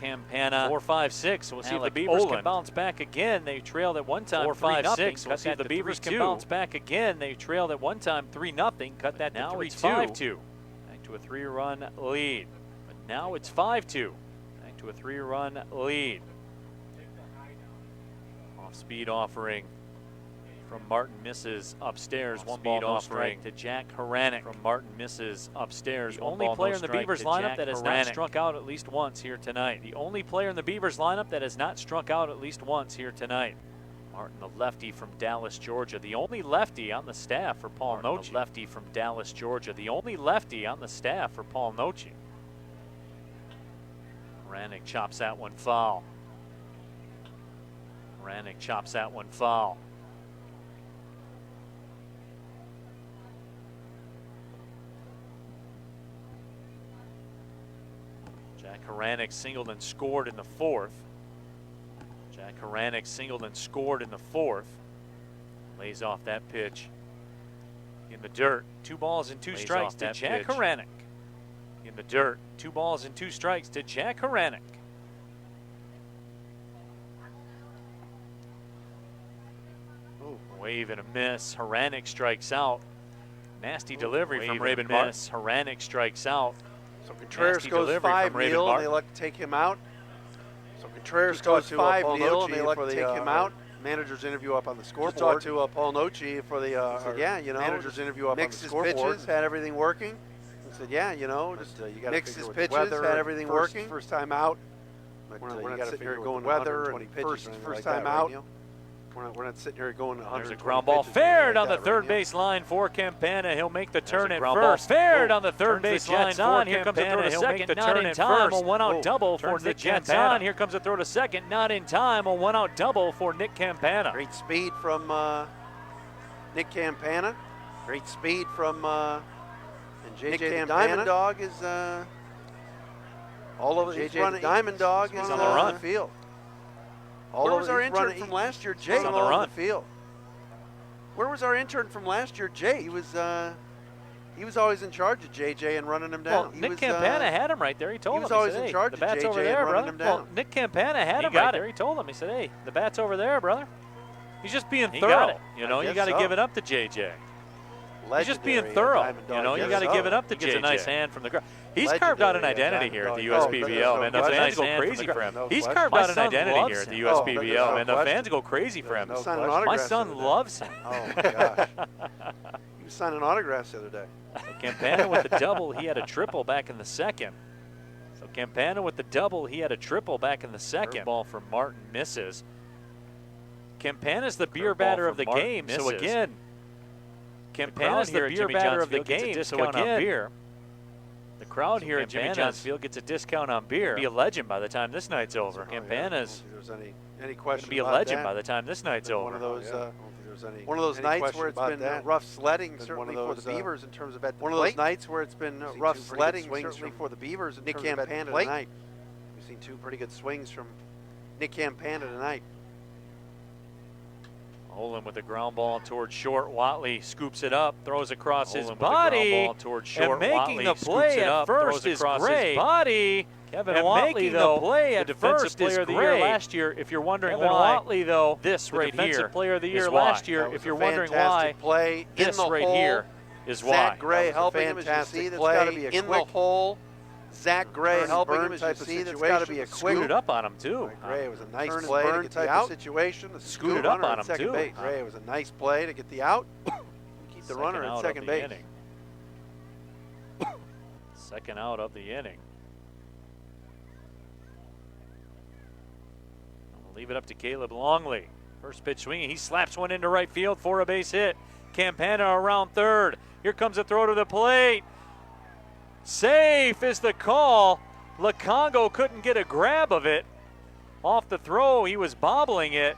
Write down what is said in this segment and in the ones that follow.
Campana. 4-5-6. We'll see if the Beavers can bounce back again. They trailed at one time 4-5-6. We'll see if the Beavers can bounce back again. They trailed at one time 3-0. Cut that to 3-2. Back to a 3-run lead. But now it's 5-2. Back to a 3-run lead. Off-speed offering from Martin, misses upstairs. One ball, no strike to Jack Haranek. From Martin, misses upstairs. The only player in the Beavers lineup that has not struck out at least once here tonight. The only player in the Beavers lineup that has not struck out at least once here tonight. Martin, the lefty from Dallas, Georgia. The only lefty on the staff for Paul Noce. The lefty from Dallas, Georgia. The only lefty on the staff for Paul Noce. Haranek chops that one foul. Haranek chops that one foul. Jack Haranek singled and scored in the fourth. Jack Haranek singled and scored in the fourth. Lays off that pitch in the dirt. 2 balls and 2 strikes to Jack Haranek. In the dirt. 2 balls and 2 strikes to Jack Haranek. Wave and a miss. Haranek strikes out. Nasty delivery from Raven Martin. Haranek strikes out. So Contreras goes 5-0 and they elect to take him out. So Contreras goes 5-0 and they elect to take him out. Manager's interview up on the scoreboard. Just talked to Paul Noce for the manager's interview up on the scoreboard. Mixed his pitches, had everything working. He said, yeah, you know, just you got to mix his pitches, had everything working. First time out. We're not sitting here going weather and first time out. We're not sitting here going 100. There's a ground ball fair down the third base line for Campana. He'll make the turn at first. Fair down the third base line on. Here comes a throw to second. Not in time. A one-out double for Nick Campana. Here comes a throw to second. Not in time. A one-out double for Nick Campana. Great speed from Nick Campana. Great speed from and JJ the Diamond Dog is all over. JJ the Diamond Dog is on the run field. Where was our intern from last year, Jay? On the run. Field. Where was our intern from last year, Jay? He was always in charge of JJ and running him down. Well, Nick Campana had him right there. He told him. He was always in charge of JJ and running him down. Well, Nick Campana had him right there. He told him. He said, "Hey, the bat's over there, brother." He's just being thorough. You know, you got to give it up to JJ. He's just being thorough. You know, you got to give it up to JJ. Gets a nice hand from the ground. He's carved out an identity here at the USPBL, man. The fans go crazy for him. He's carved out an identity here at the USPBL, man. The fans go crazy for him. My son loves him. Oh, my gosh. He was signing autographs the other day. So Campana with the double, he had a triple back in the second. So Campana with the double, he had a triple back in the second. Ball from Martin misses. Campana's the beer batter of the game, so again, Campana's the beer batter of the game, so again, the crowd here at Jimmy John's Field gets a discount on beer. Be a legend by the time this night's over. Campana's any question be a legend by the time this night's over. One of those nights where it's been rough sledding, certainly for the Beavers in terms of at the plate. One of those nights where it's been rough sledding, certainly for the Beavers in terms of at the plate. Tonight. We've seen 2 pretty good swings from Nick Campana tonight. Olin with a ground ball towards short. Watley scoops it up, throws across his body, and making the play at first is Gray. Body. Kevin Watley, though, play at first is Gray. Last year, if you're wondering why, Watley, though, this right here, defensive player of the year last year, if you're wondering why, play this right here is why. Zach Gray helping him, as you see, that's got to be a in the hole. Zach Gray helping him, as you see, that's got to be a quick. Scooted up on him, too. Gray was a nice play to get the out situation. Scooted up on him, too. Gray was a nice play to get the out. Keep the runner at second base. Second out of the inning. I'll leave it up to Caleb Longley. First pitch swinging. He slaps one into right field for a base hit. Campana around third. Here comes a throw to the plate. Safe is the call. Lukongo couldn't get a grab of it. Off the throw, he was bobbling it.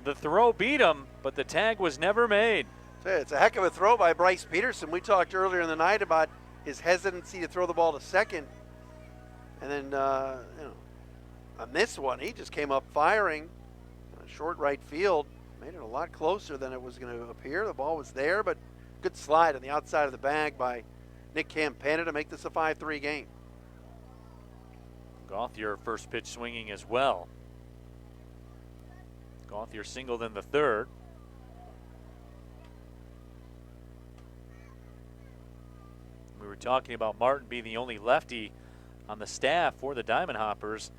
The throw beat him, but the tag was never made. It's a heck of a throw by Bryce Peterson. We talked earlier in the night about his hesitancy to throw the ball to second. And then, on this one, he just came up firing. Short right field. Made it a lot closer than it was going to appear. The ball was there, but good slide on the outside of the bag by Nick Campana to make this a 5-3 game. Gauthier first pitch swinging as well. Gauthier singled in the third. We were talking about Martin being the only lefty on the staff for the Diamond Hoppers.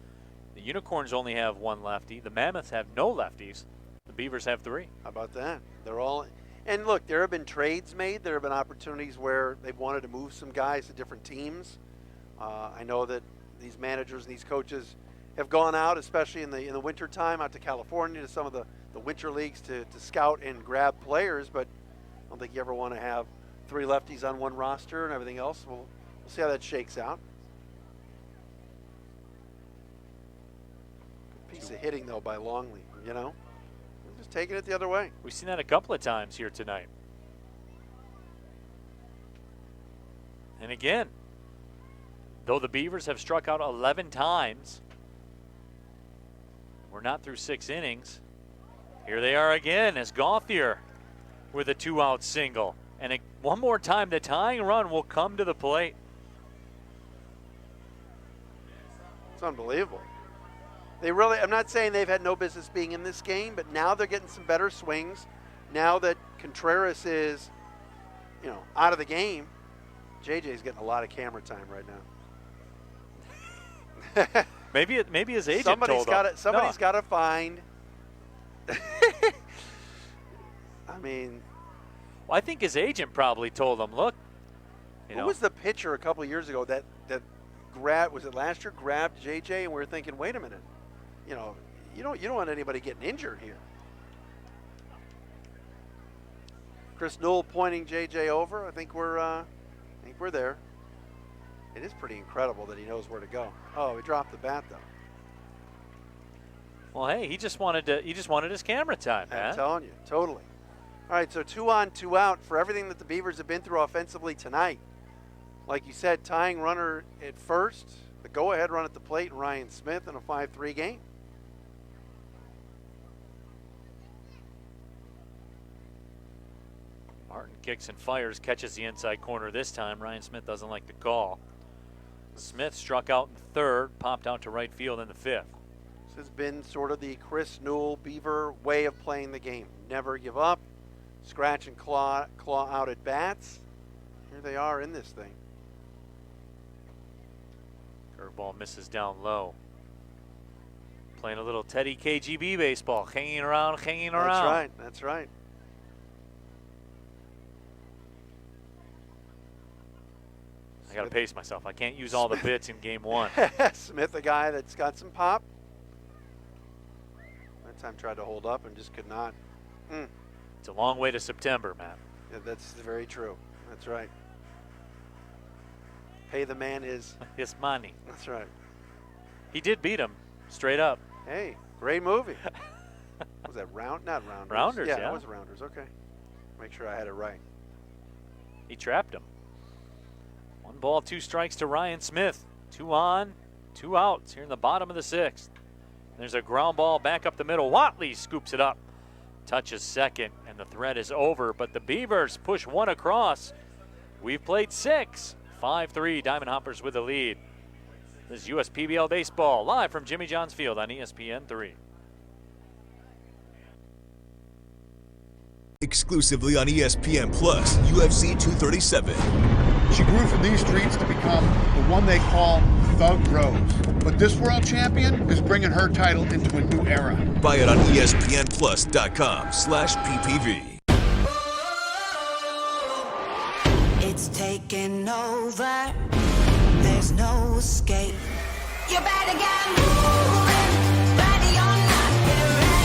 The Unicorns only have one lefty. The Mammoths have no lefties. The Beavers have three. How about that? They're all, and look, there have been trades made. There have been opportunities where they've wanted to move some guys to different teams. I know that these managers and these coaches have gone out, especially in the winter time, out to California to some of the winter leagues to scout and grab players, but I don't think you ever want to have three lefties on one roster and everything else. We'll see how that shakes out. Good piece of hitting, though, by Longley, you know? Just taking it the other way. We've seen that a couple of times here tonight. And again, though the Beavers have struck out 11 times, we're not through 6 innings. Here they are again as Gauthier with a 2-out single. And one more time, the tying run will come to the plate. It's unbelievable. They really, I'm not saying they've had no business being in this game, but now they're getting some better swings. Now that Contreras is, you know, out of the game, JJ's getting a lot of camera time right now. maybe his agent told him. Somebody's got to find. I mean, well, I think his agent probably told him, look. Who was the pitcher a couple of years ago that grabbed, was it last year, grabbed JJ, and we were thinking, wait a minute, you know, you don't want anybody getting injured here. Chris Newell pointing JJ over. I think we're there. It is pretty incredible that he knows where to go. Oh, he dropped the bat though. Well, hey, he just wanted his camera time, man. I'm telling you, totally. All right, so 2 on, 2 out for everything that the Beavers have been through offensively tonight. Like you said, tying runner at first, the go-ahead run at the plate, and Ryan Smith in a 5-3 game. Martin kicks and fires, catches the inside corner this time. Ryan Smith doesn't like the call. Smith struck out in third, popped out to right field in the 5th. This has been sort of the Chris Newell Beaver way of playing the game. Never give up, scratch and claw out at bats. Here they are in this thing. Curveball misses down low. Playing a little Teddy KGB baseball, hanging around. That's right, that's right. I got to pace myself. I can't use all the bits in game 1. Smith, a guy that's got some pop. That time tried to hold up and just could not. It's a long way to September, Matt. Yeah, that's very true. That's right. Pay the man his money. That's right. He did beat him, straight up. Hey, great movie. Was that Not Rounders? Rounders, yeah. It was Rounders, okay. Make sure I had it right. He trapped him. 1 ball, 2 strikes to Ryan Smith. 2 on, 2 outs here in the bottom of the 6th. There's a ground ball back up the middle. Watley scoops it up. Touches second, and the threat is over, but the Beavers push 1 across. We've played 6. 5-3, Diamond Hoppers with the lead. This is USPBL Baseball, live from Jimmy John's Field on ESPN3. Exclusively on ESPN Plus, UFC 237. She grew from these streets to become the one they call Thug Rose. But this world champion is bringing her title into a new era. Buy it on ESPNplus.com/PPV. It's taking over. There's no escape. You better get moving. Ready or not, get ready.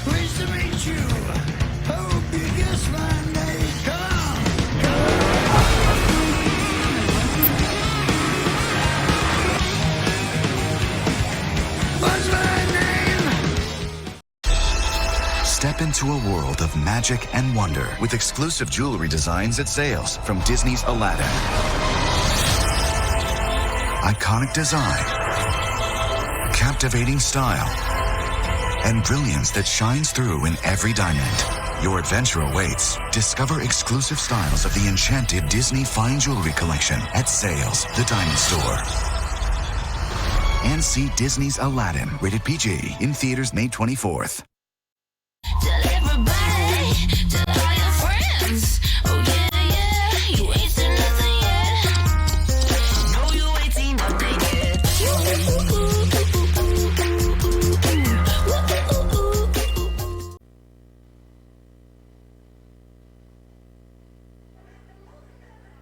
Pleased to meet you. Hope you guess my name. Come on. What's my name? Step into a world of magic and wonder with exclusive jewelry designs at Zales from Disney's Aladdin. Iconic design, captivating style, and brilliance that shines through in every diamond. Your adventure awaits. Discover exclusive styles of the enchanted Disney Fine Jewelry Collection at Sales, the Diamond Store. And see Disney's Aladdin, rated PG, in theaters May 24th. Tell everybody, tell all your friends. Oh yeah, yeah, you ain't seen nothing yet. No, you ain't seen nothing yet.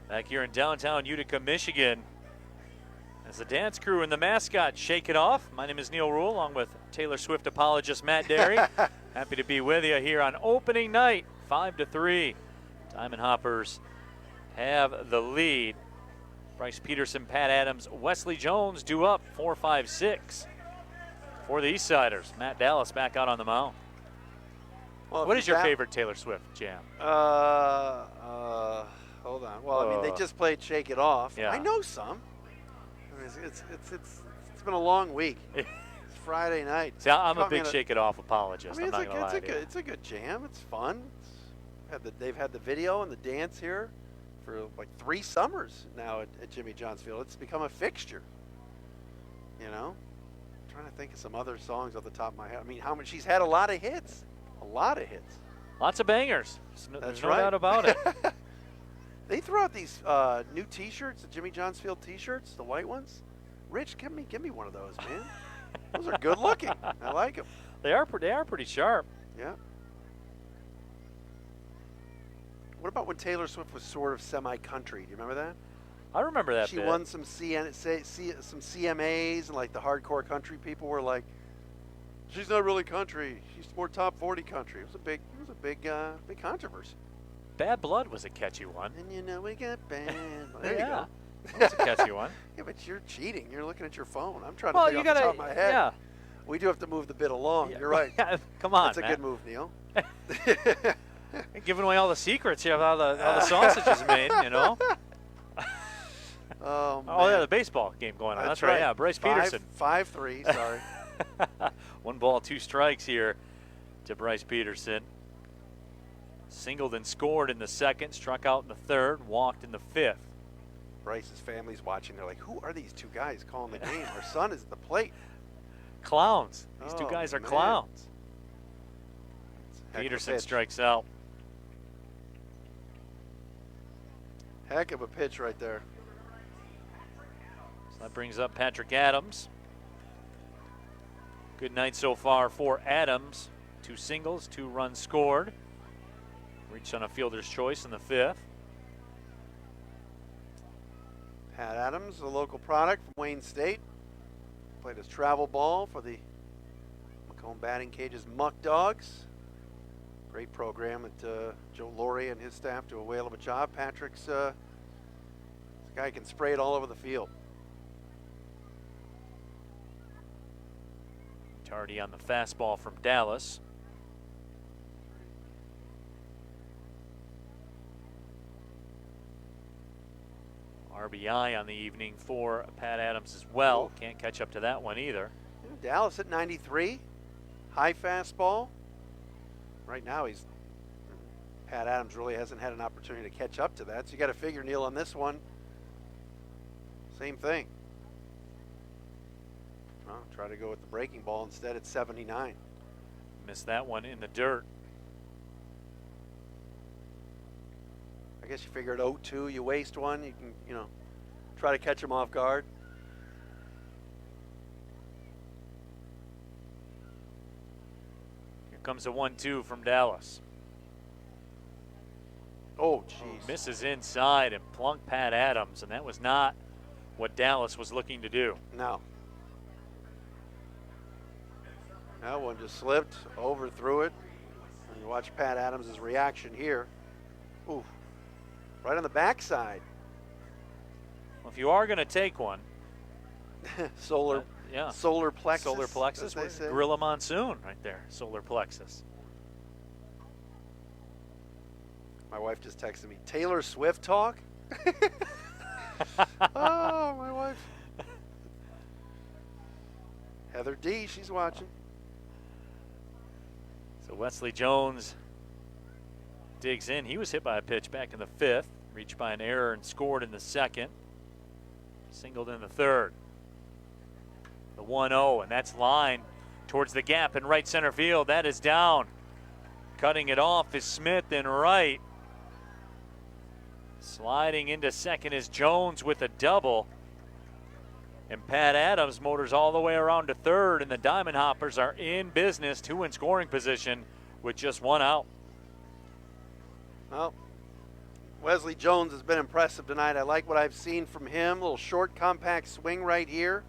Back here in downtown Utica, Michigan, as the dance crew and the mascot shake it off. My name is Neil Rule, along with Taylor Swift apologist Matt Derry. Happy to be with you here on opening night, 5-3. Diamond Hoppers have the lead. Bryce Peterson, Pat Adams, Wesley Jones due up 4-5-6 for the Eastsiders. Matt Dallas back out on the mound. Well, what is your favorite Taylor Swift jam? Hold on. Well, I mean, they just played "Shake It Off." Yeah. I know some. I mean, it's been a long week. It's Friday night. See, I'm a big "Shake It Off" apologist. I mean, I'm not gonna lie to you. It's a good jam. It's fun. They've had the video and the dance here for like 3 summers now at Jimmy John's Field. It's become a fixture. You know, I'm trying to think of some other songs off the top of my head. I mean, how much she's had a lot of hits. A lot of hits. Lots of bangers. There's no right. doubt about it. They throw out these new T-shirts, the Jimmy John's Field T-shirts, the white ones. Rich, give me one of those, man. Those are good looking. I like them. They are pretty sharp. Yeah. What about when Taylor Swift was sort of semi-country? Do you remember that? I remember that. She won some CMAs, and like the hardcore country people were like, "She's not really country. She's more top 40 country." It was a big controversy. Bad Blood was a catchy one. And you know we got bad. There you go. That's a catchy one. Yeah, but you're cheating. You're looking at your phone. I'm trying to think off the top of my head. Yeah. We do have to move the bit along. Yeah, You're right. Come on, That's a good move, Neil. Giving away all the secrets. You have all the sausages made, you know. Oh, yeah, the baseball game going on. That's right. Yeah, Bryce Peterson. 5-3, sorry. 1 ball, 2 strikes here to Bryce Peterson. Singled and scored in the second, struck out in the third, walked in the fifth. Bryce's family's watching. They're like, who are these 2 guys calling the game? Our son is at the plate. Clowns. These 2 guys are man. clowns. Peterson strikes out. Heck of a pitch right there. So that brings up Patrick Adams. Good night so far for Adams. 2 singles, 2 runs scored. Reached on a fielder's choice in the 5th. Pat Adams, a local product from Wayne State. Played his travel ball for the Macomb Batting Cage's Muck Dogs. Great program that Joe Laurie and his staff do a whale of a job. Patrick's this guy can spray it all over the field. Tardy on the fastball from Dallas. RBI on the evening for Pat Adams as well. Can't catch up to that one either. Dallas at 93. High fastball. Right now Pat Adams really hasn't had an opportunity to catch up to that. So you got to figure, Neil, on this one. Same thing. Well, try to go with the breaking ball instead at 79. Missed that one in the dirt. I guess you figure at 0-2, you waste one, you can, try to catch him off guard. Here comes a 1-2 from Dallas. Oh, jeez. Misses inside and plunked Pat Adams, and that was not what Dallas was looking to do. No. That one just slipped, overthrew it. And you watch Pat Adams' reaction here. Ooh. Right on the backside. Well, if you are going to take one, solar plexus. Solar plexus. Gorilla Monsoon right there. Solar plexus. My wife just texted me, Taylor Swift talk? Oh, my wife. Heather D, she's watching. So Wesley Jones digs in. He was hit by a pitch back in the 5th, reached by an error and scored in the 2nd. Singled in the 3rd. The 1-0, and that's line towards the gap in right center field. That is down. Cutting it off is Smith in right. Sliding into second is Jones with a double. And Pat Adams motors all the way around to third, and the Diamond Hoppers are in business, 2 in scoring position with just 1 out. Well, Wesley Jones has been impressive tonight. I like what I've seen from him. A little short, compact swing right here.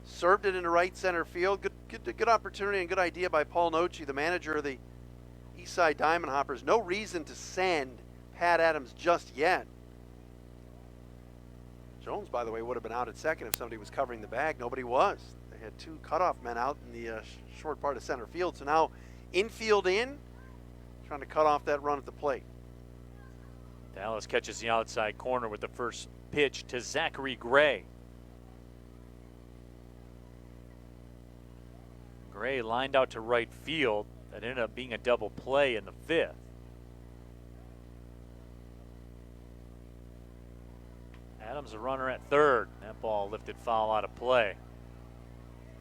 Served it into right center field. Good opportunity and good idea by Paul Noce, the manager of the Eastside Diamond Hoppers. No reason to send Pat Adams just yet. Jones, by the way, would have been out at second if somebody was covering the bag. Nobody was. They had 2 cutoff men out in the short part of center field. So now infield in, trying to cut off that run at the plate. Dallas catches the outside corner with the first pitch to Zachary Gray. Gray lined out to right field. That ended up being a double play in the 5th. Adams a runner at third. That ball lifted foul out of play.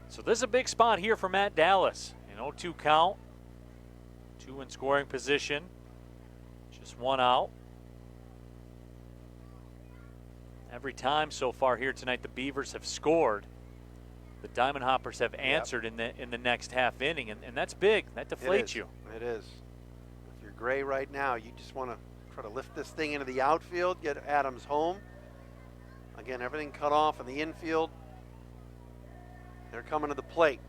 So this is a big spot here for Matt Dallas. An 0-2 count. 2 in scoring position. Just 1 out. Every time so far here tonight the Beavers have scored, the Diamond Hoppers have answered in the next half inning, and that's big. That deflates you. It is. If you're Gray right now, you just want to try to lift this thing into the outfield, get Adams home. Again, everything cut off in the infield. They're coming to the plate.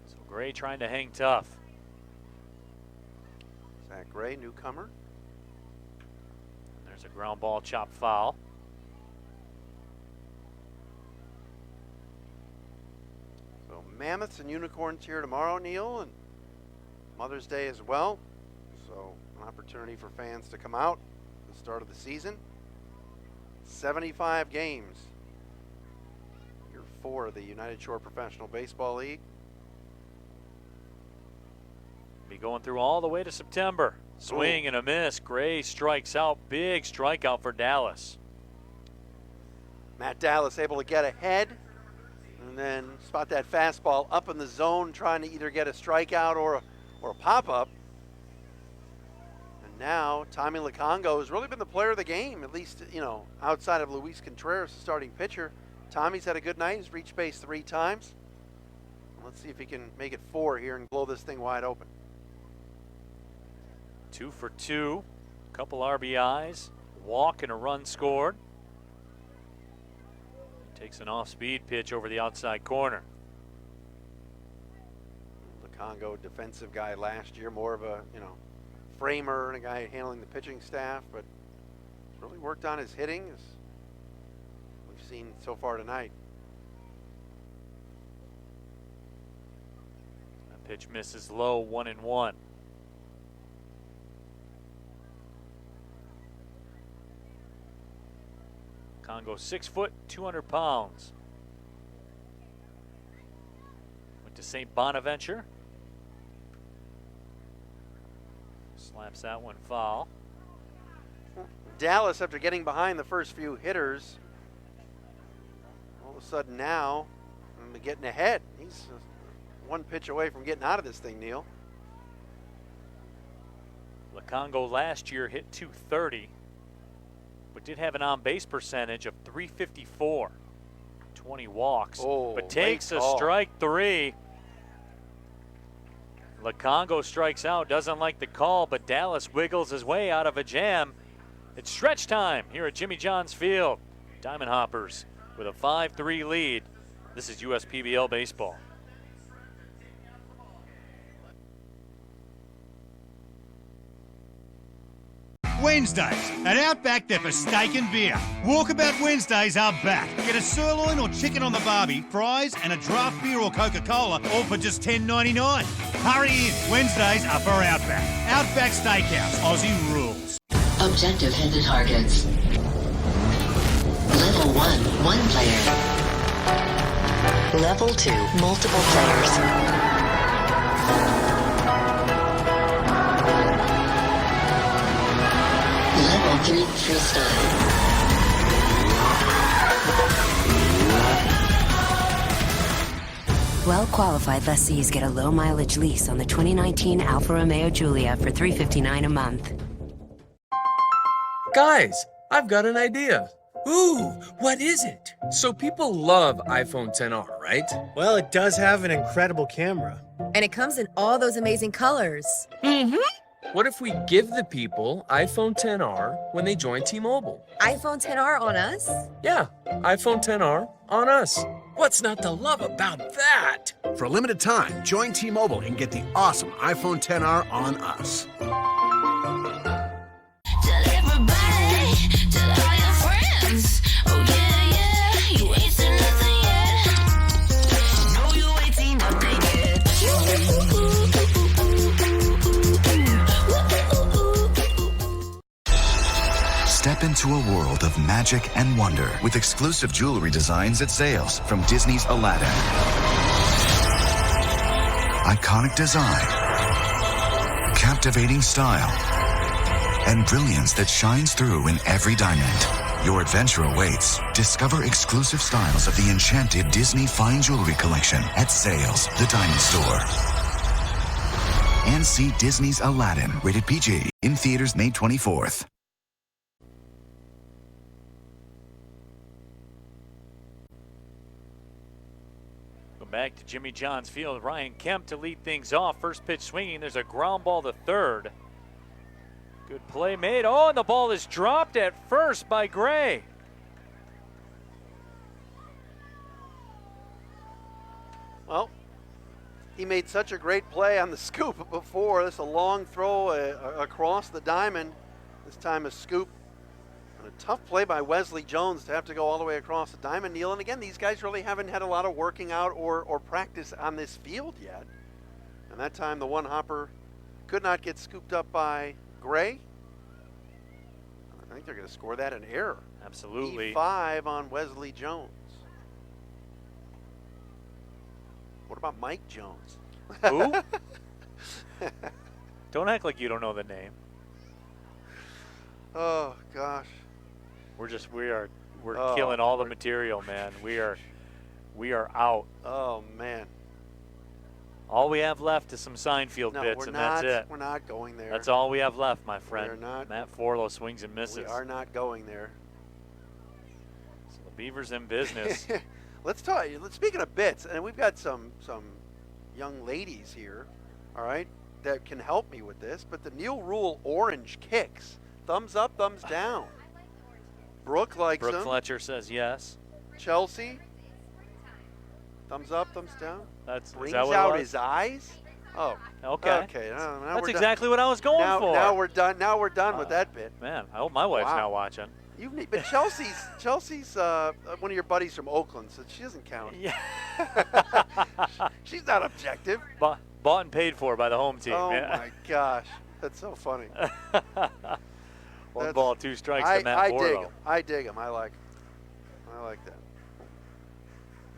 So Gray trying to hang tough. Zach Gray, newcomer. There's a ground ball chop foul. So Mammoths and Unicorns here tomorrow, Neil, and Mother's Day as well. So an opportunity for fans to come out at the start of the season. 75 games. Year 4 of the United Shore Professional Baseball League. Be going through all the way to September. Swing and a miss. Gray strikes out. Big strikeout for Dallas. Matt Dallas able to get ahead and then spot that fastball up in the zone, trying to either get a strikeout or a pop-up. And now Tommy Lukongo has really been the player of the game, at least, you know, outside of Luis Contreras, the starting pitcher. Tommy's had a good night. He's reached base 3 times. Let's see if he can make it 4 here and blow this thing wide open. 2 for 2, couple RBIs, walk and a run scored. Takes an off-speed pitch over the outside corner. Congo defensive guy last year, more of a, you know, framer and a guy handling the pitching staff, but really worked on his hitting, as we've seen so far tonight. That pitch misses low, 1-1. Congo 6 foot, 200 pounds. Went to St. Bonaventure. Slaps that one foul. Dallas, after getting behind the first few hitters, all of a sudden now, getting ahead. He's 1 pitch away from getting out of this thing, Neil. Lukongo last year hit .230, but did have an on-base percentage of .354. 20 walks, but takes a strike 3. Lukongo strikes out, doesn't like the call, but Dallas wiggles his way out of a jam. It's stretch time here at Jimmy John's Field. Diamond Hoppers with a 5-3 lead. This is USPBL baseball. Wednesdays at Outback, they're for steak and beer. Walkabout Wednesdays are back. Get a sirloin or chicken on the barbie, fries, and a draft beer or Coca-Cola, all for just $10.99. Hurry in. Wednesdays are for Outback. Outback Steakhouse. Aussie rules. Objective hidden targets. Level 1, 1 player. Level 2, multiple players. Level 3, freestyle. Well-qualified lessees get a low-mileage lease on the 2019 Alfa Romeo Giulia for $359 a month. Guys, I've got an idea. Ooh, what is it? So people love iPhone XR, right? Well, it does have an incredible camera. And it comes in all those amazing colors. Mm-hmm. What if we give the people iPhone XR when they join T-Mobile? iPhone XR on us? Yeah, iPhone XR on us. What's not to love about that? For a limited time, join T-Mobile and get the awesome iPhone XR on us. Tell everybody, tell all your friends. Oh yeah, yeah, you ain't seen nothing yet. No, you ain't seen nothing yet. Step into a world of magic and wonder with exclusive jewelry designs at sales from Disney's Aladdin. Iconic design, captivating style, and brilliance that shines through in every diamond. Your adventure awaits. Discover exclusive styles of the enchanted Disney Fine Jewelry Collection at Sales, the Diamond Store. And see Disney's Aladdin, rated PG, in theaters May 24th. Back to Jimmy John's Field. Ryan Kemp to lead things off. First pitch swinging. There's a ground ball to third. Good play made. Oh, and the ball is dropped at first by Gray. Well, he made such a great play on the scoop before. This is a long throw across the diamond. This time a scoop. And a tough play by Wesley Jones to have to go all the way across the diamond, Neil. And again, these guys really haven't had a lot of working out or practice on this field yet. And that time the one hopper could not get scooped up by Gray. I think they're going to score that an error. Absolutely. E5 on Wesley Jones. What about Mike Jones? Who? Don't act like you don't know the name. Oh gosh. We're killing all the material, man. We are out. Oh man. All we have left is some Seinfeld bits, and that's it. We're not going there. That's all we have left, my friend. We're not. Matt Forlow swings and misses. We are not going there. So the Beavers in business. Let's talk. Speaking of bits, and we've got some young ladies here, all right, that can help me with this. But the Neil Rule orange kicks. Thumbs up, thumbs down. Brooke likes them. Brooke Fletcher says yes. Chelsea. Thumbs up, thumbs down. Brings that what out his eyes. Oh. Okay. Okay. That's exactly what I was going for. Now we're done. Now we're done with that bit. Man, I hope my wife's not watching. But Chelsea's one of your buddies from Oakland, so she doesn't count. Yeah. She's not objective. Bought and paid for by the home team. Oh my gosh, that's so funny. One ball, two strikes to Matt Forlow. I dig him. I like that.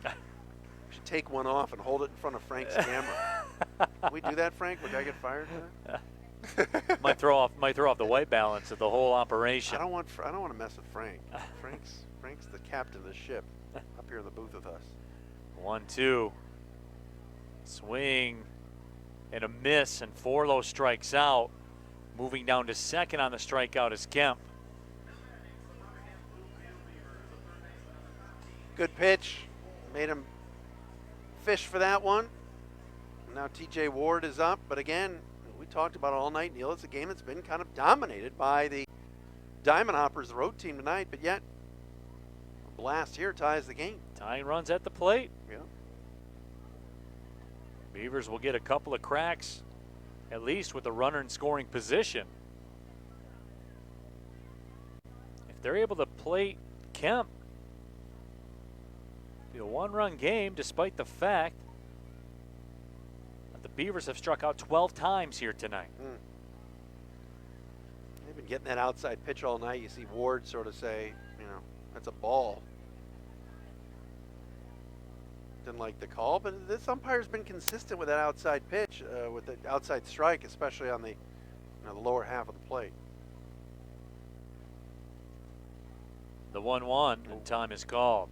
We should take one off and hold it in front of Frank's camera. Can we do that, Frank? Would I get fired for that? might throw off the white balance of the whole operation. I don't want to mess with Frank. Frank's the captain of the ship up here in the booth with us. 1-2. Swing and a miss, and Forlow strikes out. Moving down to second on the strikeout is Kemp. Good pitch. Made him fish for that one. Now TJ Ward is up, but again, we talked about it all night, Neil. It's a game that's been kind of dominated by the Diamond Hoppers, the road team tonight, but yet a blast here ties the game. Tying runs at the plate. Yeah. Beavers will get a couple of cracks, at least with the runner in scoring position. If they're able to plate Kemp, it'll be a one-run game, despite the fact that the Beavers have struck out 12 times here tonight. They've been getting that outside pitch all night. You see Ward sort of say, that's a ball. didn't like the call, but this umpire's been consistent with that outside pitch, with the outside strike, especially on the, the lower half of the plate. The 1-1, and time is called.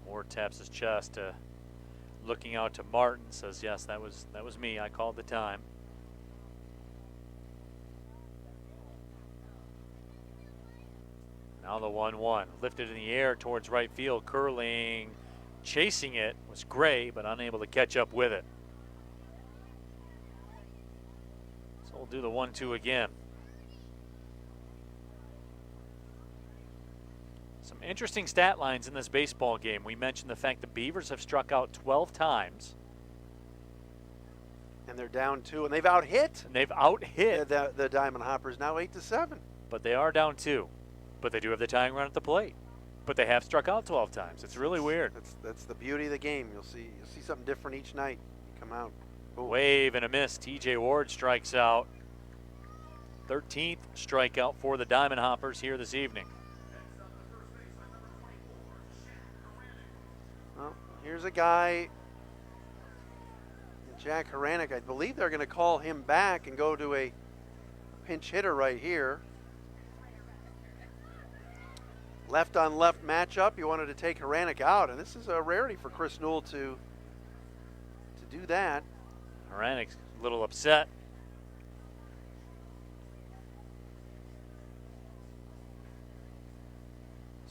Ward taps his chest, looking out to Martin, says, yes, that was me. I called the time. Now the 1-1, lifted in the air towards right field, curling, chasing it was Gray, but unable to catch up with it. So we'll do the 1-2 again. Some interesting stat lines in this baseball game. We mentioned the fact the Beavers have struck out 12 times. And they're down 2, and they've out-hit. And they've out-hit. The Diamond Hoppers now 8-7. But they are down 2. But they do have the tying run at the plate. But they have struck out 12 times. It's really weird. That's the beauty of the game. You'll see something different each night. You come out. Boom. Wave and a miss. TJ Ward strikes out. 13th strikeout for the Diamond Hoppers here this evening. Well, here's a guy, Jack Haranek. I believe they're going to call him back and go to a pinch hitter right here. Left on left matchup. You wanted to take Haranek out, and this is a rarity for Chris Newell to do that. Haranek's a little upset.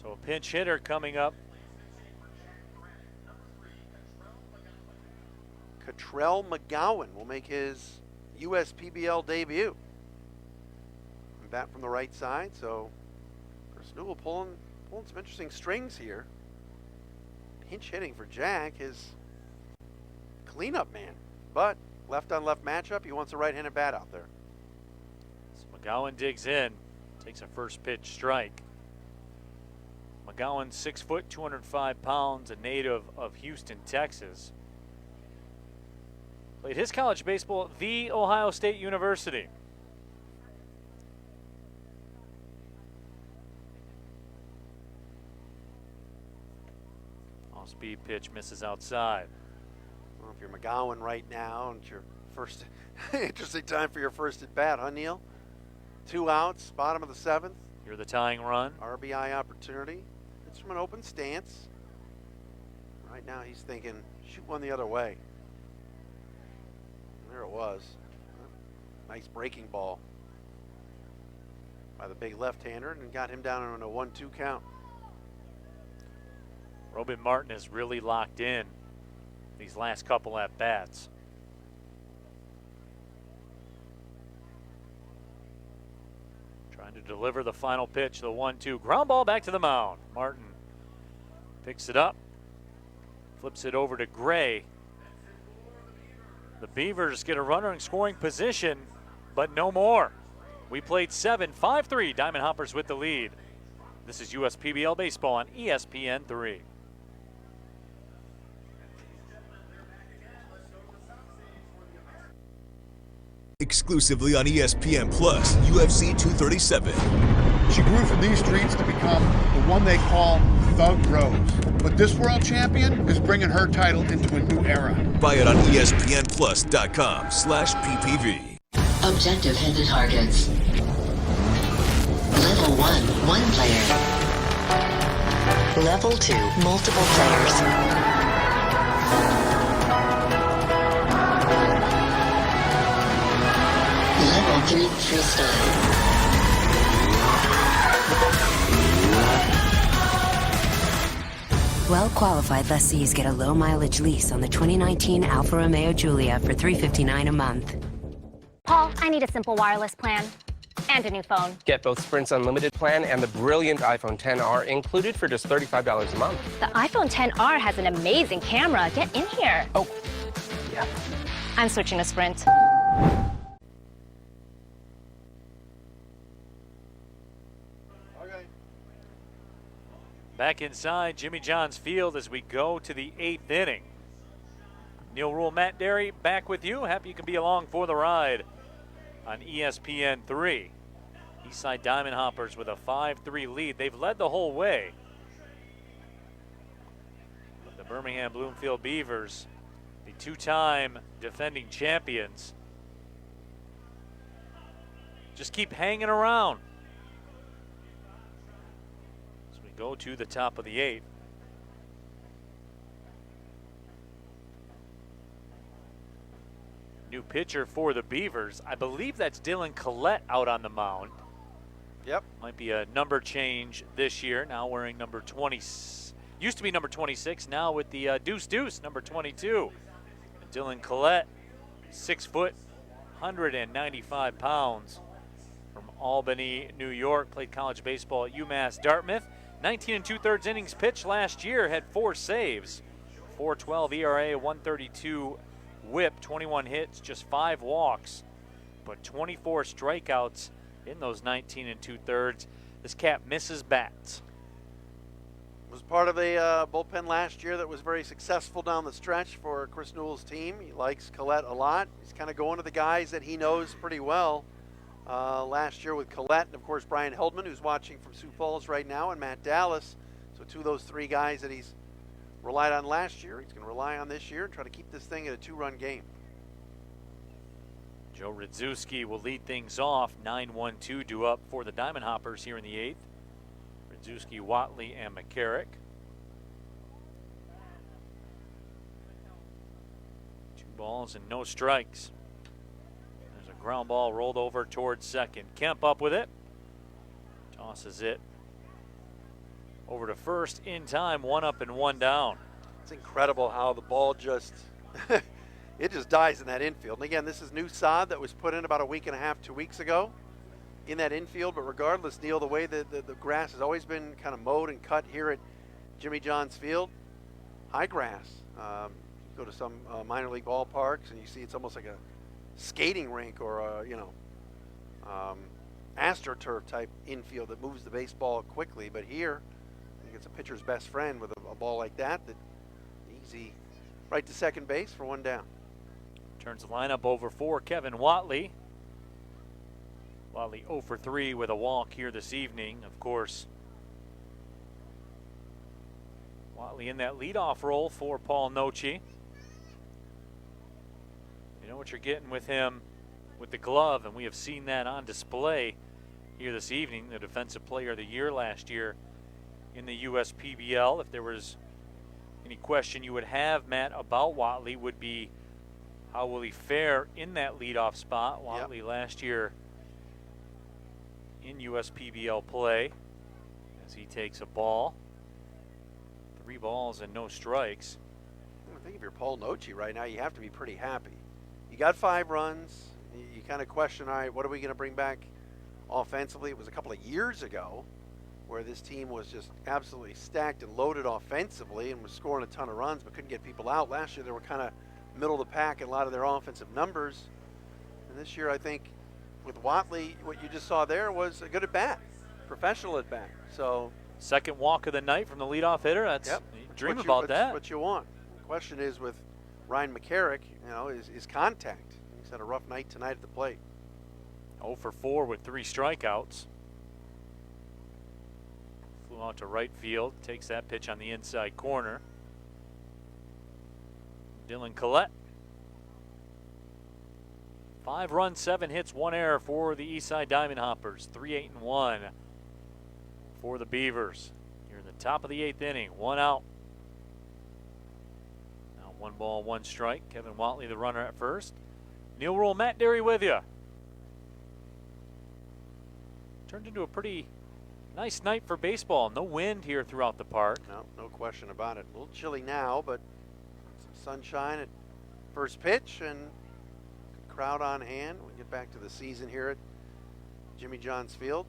So a pinch hitter coming up. Cottrell McGowan will make his USPBL debut. Bat from the right side, so Chris Newell pulling some interesting strings here. Pinch hitting for Jack, his cleanup man. But left on left matchup, he wants a right-handed bat out there. So McGowan digs in, takes a first pitch strike. McGowan, 6 foot, 205 pounds, a native of Houston, Texas. Played his college baseball at The Ohio State University. Off-speed pitch misses outside. Well, if you're McGowan right now, and it's your first interesting time for your first at bat, huh, Neil? 2 outs, bottom of the 7th. You're the tying run. RBI opportunity. It's from an open stance. Right now he's thinking, shoot one the other way. And there it was. Nice breaking ball by the big left-hander, and got him down on a 1-2 count. Robin Martin is really locked in these last couple at bats. Trying to deliver the final pitch, the 1-2. Ground ball back to the mound. Martin picks it up, flips it over to Gray. The Beavers get a runner in scoring position, but no more. We played 7, 5-3. Diamond Hoppers with the lead. This is USPBL Baseball on ESPN3. Exclusively on ESPN Plus, UFC 237. She grew from these streets to become the one they call Thug Rose. But this world champion is bringing her title into a new era. Buy it on ESPNplus.com/PPV. Objective hit the targets. Level 1, 1 player. Level 2, multiple players. Level 3, freestyle. Well-qualified lessees get a low-mileage lease on the 2019 Alfa Romeo Giulia for $359 a month. Paul, I need a simple wireless plan and a new phone. Get both Sprint's unlimited plan and the brilliant iPhone XR included for just $35 a month. The iPhone XR has an amazing camera. Get in here. Oh, yeah. I'm switching to Sprint. Back inside Jimmy John's Field as we go to the 8th inning. Neil Rule, Matt Derry, back with you. Happy you can be along for the ride on ESPN3. Eastside Diamond Hoppers with a 5-3 lead. They've led the whole way. The Birmingham-Bloomfield Beavers, the two-time defending champions, just keep hanging around as we go to the top of the 8th. New pitcher for the Beavers. I believe that's Dylan Collette out on the mound. Yep. Might be a number change this year. Now wearing number 20. Used to be number 26. Now with the deuce, number 22. Dylan Collette, 6 foot, 195 pounds. From Albany, New York. Played college baseball at UMass Dartmouth. 19 2/3 innings pitched last year. Had 4 saves. 4.12 ERA, 132 whip, 21 hits, just 5 walks, but 24 strikeouts in those 19 2/3. This cat misses bats. Was part of a bullpen last year that was very successful down the stretch for Chris Newell's team. He likes Collette a lot. He's kind of going to the guys that he knows pretty well. Last year with Collette, and of course Brian Heldman, who's watching from Sioux Falls right now, and Matt Dallas. So 2 of those 3 guys that he's relied on last year, he's going to rely on this year and try to keep this thing at a 2-run game. Joe Radzewski will lead things off. 9-1-2 due up for the Diamond Hoppers here in the 8th. Radzewski, Watley, and McCarrick. 2 balls and no strikes. There's a ground ball rolled over towards second. Kemp up with it. Tosses it over to first in time, 1 up and 1 down. It's incredible how the ball just, it just dies in that infield. And again, this is new sod that was put in about a week and a half, 2 weeks ago in that infield. But regardless, Neil, the way that the grass has always been kind of mowed and cut here at Jimmy John's Field, high grass. You go to some minor league ballparks and you see it's almost like a skating rink or a, AstroTurf type infield that moves the baseball quickly. But here, it's a pitcher's best friend with a ball like that easy right to second base for 1 down. Turns the lineup over for Kevin Watley. Watley 0 for 3 with a walk here this evening. Of course, Watley in that leadoff role for Paul Noce. You know what you're getting with him with the glove, and we have seen that on display here this evening. The Defensive Player of the Year last year in the USPBL. If there was any question you would have, Matt, about Watley, would be how will he fare in that leadoff spot. Watley last year in USPBL play as he takes a ball. 3 balls and no strikes. I think if you're Paul Noce right now, you have to be pretty happy. You got 5 runs. You kind of question, all right, what are we going to bring back offensively? It was a couple of years ago where this team was just absolutely stacked and loaded offensively and was scoring a ton of runs but couldn't get people out. Last year they were kind of middle of the pack in a lot of their offensive numbers. And this year I think with Watley, what you just saw there was a good at bat, professional at bat. So second walk of the night from the leadoff hitter. That's dream about that. That's what you want. The question is with Ryan McCarrick, is contact. He's had a rough night tonight at the plate. 0 for 4 with 3 strikeouts. Flew out to right field, takes that pitch on the inside corner. Dylan Collette. 5 runs, 7 hits, 1 error for the Eastside Diamond Hoppers. 3-8-1 for the Beavers. Here in the top of the 8th inning, 1 out. Now 1 ball, 1 strike. Kevin Watley, the runner at first. Neil Rule, Matt Derry with you. Turned into a pretty nice night for baseball. No wind here throughout the park. No question about it. A little chilly now, but some sunshine at first pitch and crowd on hand. We get back to the season here at Jimmy John's Field.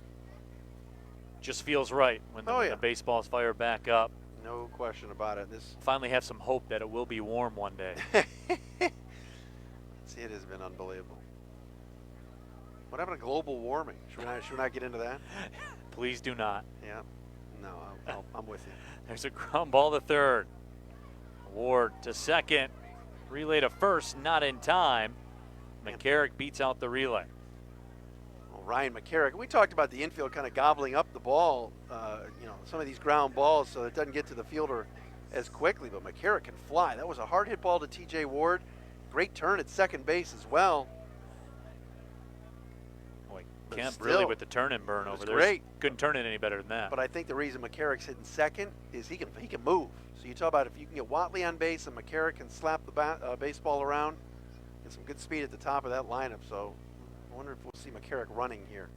Just feels right when the baseball's fired back up. No question about it. This finally have some hope that it will be warm one day. See, it has been unbelievable. What happened to global warming? Should we not get into that? Please do not. Yeah. No, I'm with you. There's a ground ball to third. Ward to second. Relay to first, not in time. McCarrick beats out the relay. Well, Ryan McCarrick. We talked about the infield kind of gobbling up the ball, some of these ground balls so it doesn't get to the fielder as quickly, but McCarrick can fly. That was a hard hit ball to TJ Ward. Great turn at second base as well. Boy, Kemp really with the turn and burn over there. Great. Couldn't turn it any better than that. But I think the reason McCarrick's hitting second is he can move. So you talk about if you can get Watley on base and McCarrick can slap the baseball around, get some good speed at the top of that lineup. So I wonder if we'll see McCarrick running here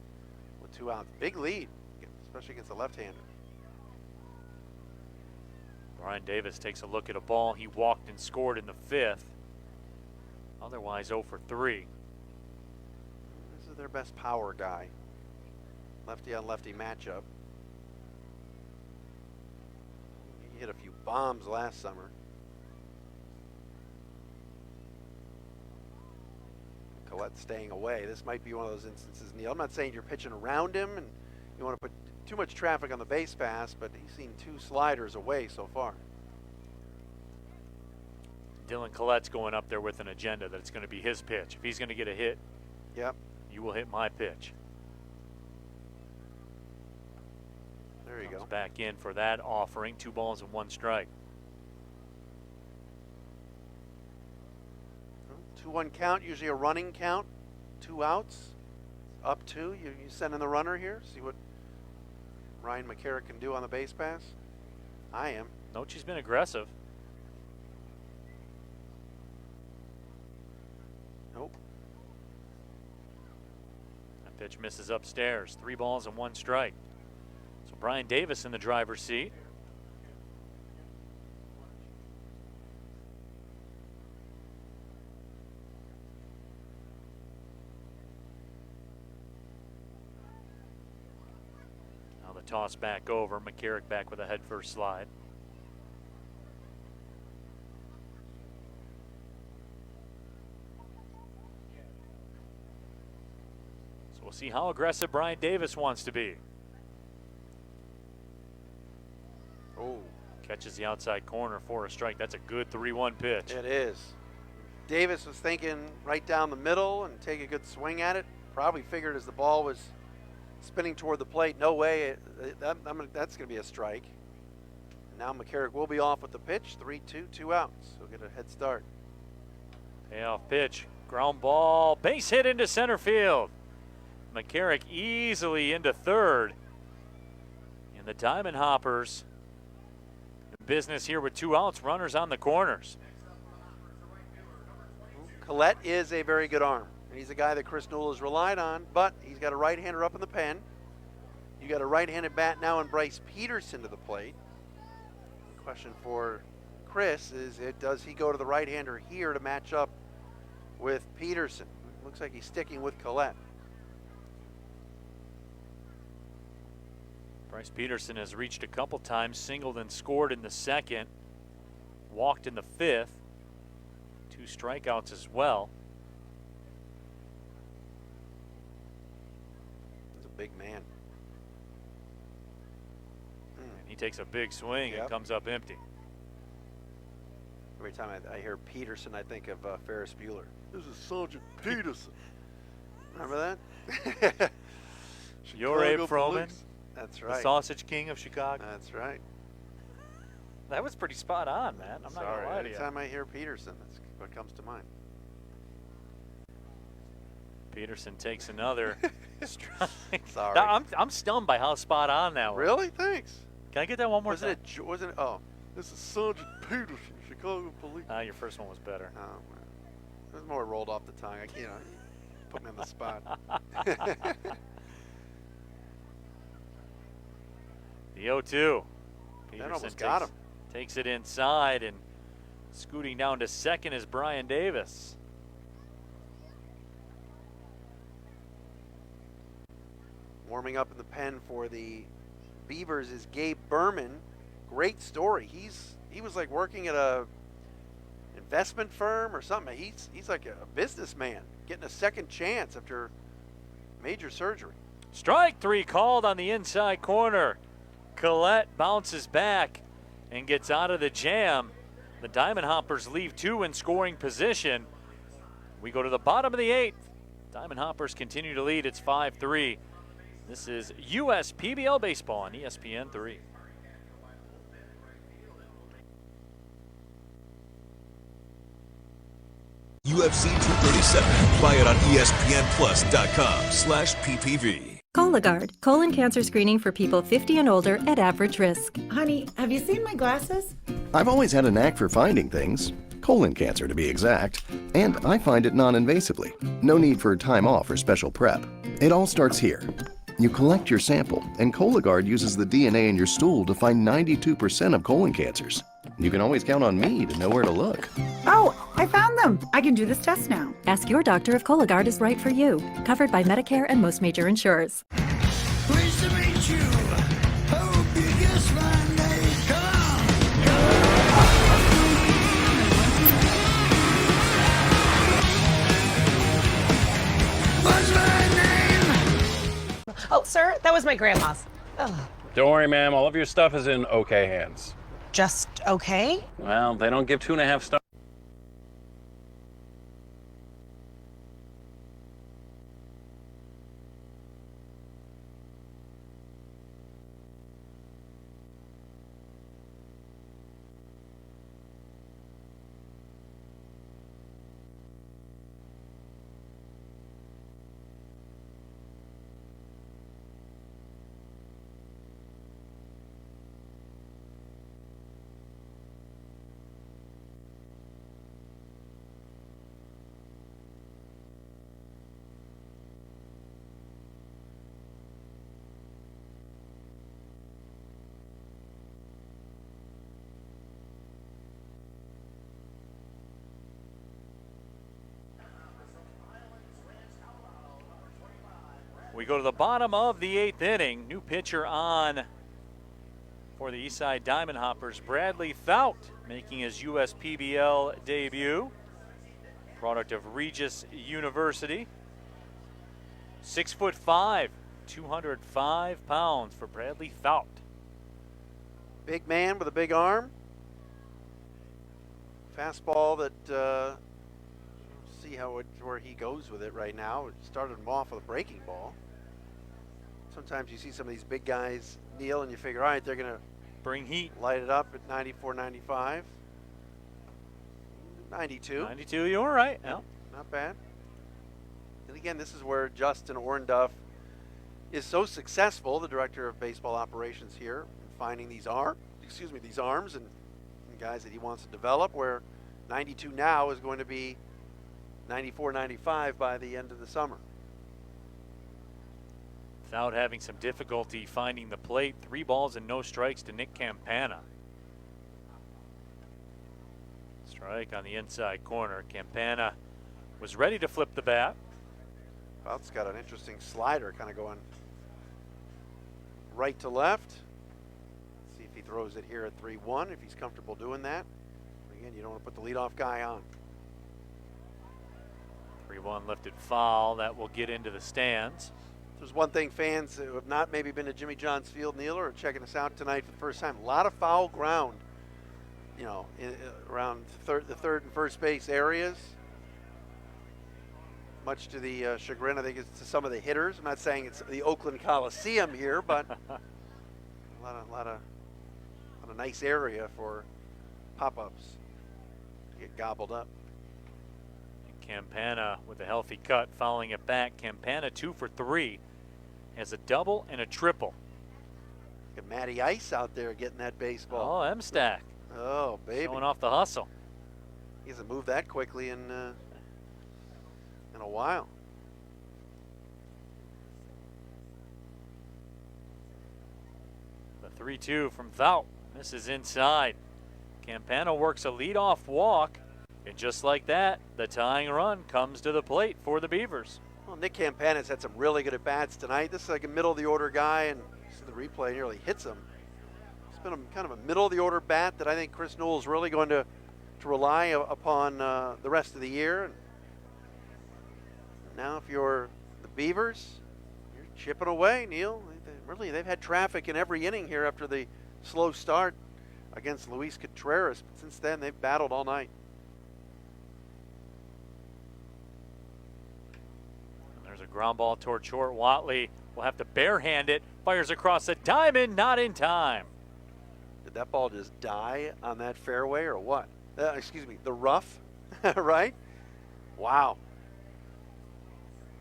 with 2 outs. Big lead, especially against a left-hander. Brian Davis takes a look at a ball. He walked and scored in the 5th. Otherwise 0 for 3. This is their best power guy. Lefty on lefty matchup. He hit a few bombs last summer. Collette staying away. This might be one of those instances, Neil. I'm not saying you're pitching around him and you want to put too much traffic on the base pass, but he's seen 2 sliders away so far. Dylan Collette's going up there with an agenda that it's going to be his pitch. If he's going to get a hit, yep, you will hit my pitch. There you go. Back in for that offering. 2 balls and 1 strike. 2-1 count, usually a running count. 2 outs, up 2. You send in the runner here. See what Ryan McCarrick can do on the base pass. I am. Nochi's been aggressive. Nope. That pitch misses upstairs. 3 balls and 1 strike. So Brian Davis in the driver's seat. Now the toss back over. McCarrick back with a head first slide. We'll see how aggressive Brian Davis wants to be. Oh. Catches the outside corner for a strike. That's a good 3-1 pitch. It is. Davis was thinking right down the middle and take a good swing at it. Probably figured as the ball was spinning toward the plate, no way, that's going to be a strike. Now McCarrick will be off with the pitch. 3-2, 2 outs. He'll get a head start. Payoff pitch. Ground ball. Base hit into center field. McCarrick easily into third. And the Diamond Hoppers in business here with 2 outs, runners on the corners. Collette is a very good arm. He's a guy that Chris Newell has relied on, but he's got a right-hander up in the pen. You got a right-handed bat now in Bryce Peterson to the plate. The question for Chris is, does he go to the right-hander here to match up with Peterson? Looks like he's sticking with Collette. Bryce Peterson has reached a couple times, singled and scored in the 2nd, walked in the 5th, 2 strikeouts as well. He's a big man. And he takes a big swing and comes up empty. Every time I hear Peterson, I think of Ferris Bueller. This is Sergeant Peterson. Remember that? You're Abe Froman. That's right. The Sausage King of Chicago. That's right. That was pretty spot on, man. I'm not going to lie to you. Anytime I hear Peterson, that's what comes to mind. Peterson takes another strike. Sorry. I'm stunned by how spot on that was. Really? Thanks. Can I get that one more time? Wasn't it? Oh, this is Sergeant Peterson, Chicago Police. Your first one was better. Oh, man. It was more rolled off the tongue. I can't put me on the spot. The 0-2. That almost got him. Takes it inside, and scooting down to second is Brian Davis. Warming up in the pen for the Beavers is Gabe Berman. Great story. He was like working at a investment firm or something. He's like a businessman getting a second chance after major surgery. Strike 3 called on the inside corner. Collette bounces back and gets out of the jam. The Diamond Hoppers leave 2 in scoring position. We go to the bottom of the 8th. Diamond Hoppers continue to lead. It's 5-3. This is USPBL Baseball on ESPN 3. UFC 237. Buy it on ESPNplus.com/PPV. Cologuard, colon cancer screening for people 50 and older at average risk. Honey, have you seen my glasses? I've always had a knack for finding things, colon cancer to be exact, and I find it non-invasively. No need for time off or special prep. It all starts here. You collect your sample, and Cologuard uses the DNA in your stool to find 92% of colon cancers. You can always count on me to know where to look. Oh, I found them. I can do this test now. Ask your doctor if Cologuard is right for you. Covered by Medicare and most major insurers. Pleased to meet you. Hope you guess my name. Come on. What's my name? Oh, sir, that was my grandma's. Ugh. Don't worry, ma'am. All of your stuff is in okay hands. Just okay? Well, they don't give 2.5 stars. We go to the bottom of the 8th inning. New pitcher on for the Eastside Diamond Hoppers, Bradley Thout, making his USPBL debut. Product of Regis University. 6'5", 205 pounds for Bradley Thout. Big man with a big arm. Fastball that, see where he goes with it right now. It started him off with a breaking ball. Sometimes you see some of these big guys kneel and you figure, all right, they're going to bring heat, light it up at 94, 95. 92. 92, you were right. Yeah. Not bad. And again, this is where Justin Ornduff is so successful, the director of baseball operations here, finding these arms and guys that he wants to develop, where 92 now is going to be 94, 95 by the end of the summer. Without having some difficulty finding the plate, 3 balls and no strikes to Nick Campana. Strike on the inside corner. Campana was ready to flip the bat. Thout's got an interesting slider kind of going right to left. Let's see if he throws it here at 3-1, if he's comfortable doing that. Again, you don't want to put the leadoff guy on. 3-1 lifted foul. That will get into the stands. There's one thing fans who have not maybe been to Jimmy John's Field, Neil, or checking us out tonight for the first time. A lot of foul ground, you know, around the third and first base areas. Much to the chagrin, I think, it's to some of the hitters. I'm not saying it's the Oakland Coliseum here, but a lot of nice area for pop-ups to get gobbled up. Campana with a healthy cut, fouling it back. Campana 2 for 3. Has a double and a triple. Look at Matty Ice out there getting that baseball. Oh, M-Stack. Oh, baby. Showing off the hustle. He hasn't moved that quickly in a while. The 3-2 from Thout. Misses inside. Campana works a leadoff walk. And just like that, the tying run comes to the plate for the Beavers. Well, Nick Campana's had some really good at-bats tonight. This is like a middle-of-the-order guy, and you see the replay nearly hits him. It's been kind of a middle-of-the-order bat that I think Chris Newell is really going to rely upon the rest of the year. And now if you're the Beavers, you're chipping away, Neil. They've had traffic in every inning here after the slow start against Luis Contreras. But since then, they've battled all night. There's a ground ball toward short. Watley will have to barehand it. Fires across the diamond, not in time. Did that ball just die on that fairway or what? Excuse me, the rough, right? Wow.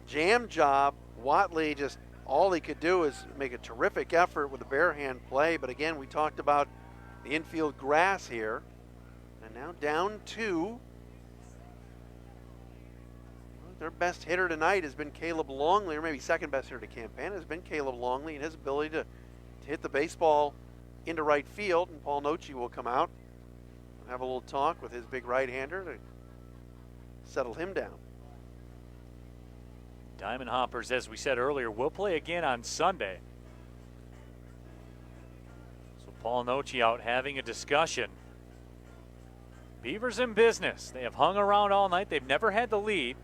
Jam job. Watley just, all he could do is make a terrific effort with a barehand play. But again, we talked about the infield grass here. And now down 2. Their best hitter tonight has been Caleb Longley, or maybe second best hitter to Campana has been Caleb Longley, and his ability to hit the baseball into right field. And Paul Noce will come out and have a little talk with his big right-hander to settle him down. Diamond Hoppers, as we said earlier, will play again on Sunday. So Paul Noce out having a discussion. Beavers in business. They have hung around all night. They've never had the lead.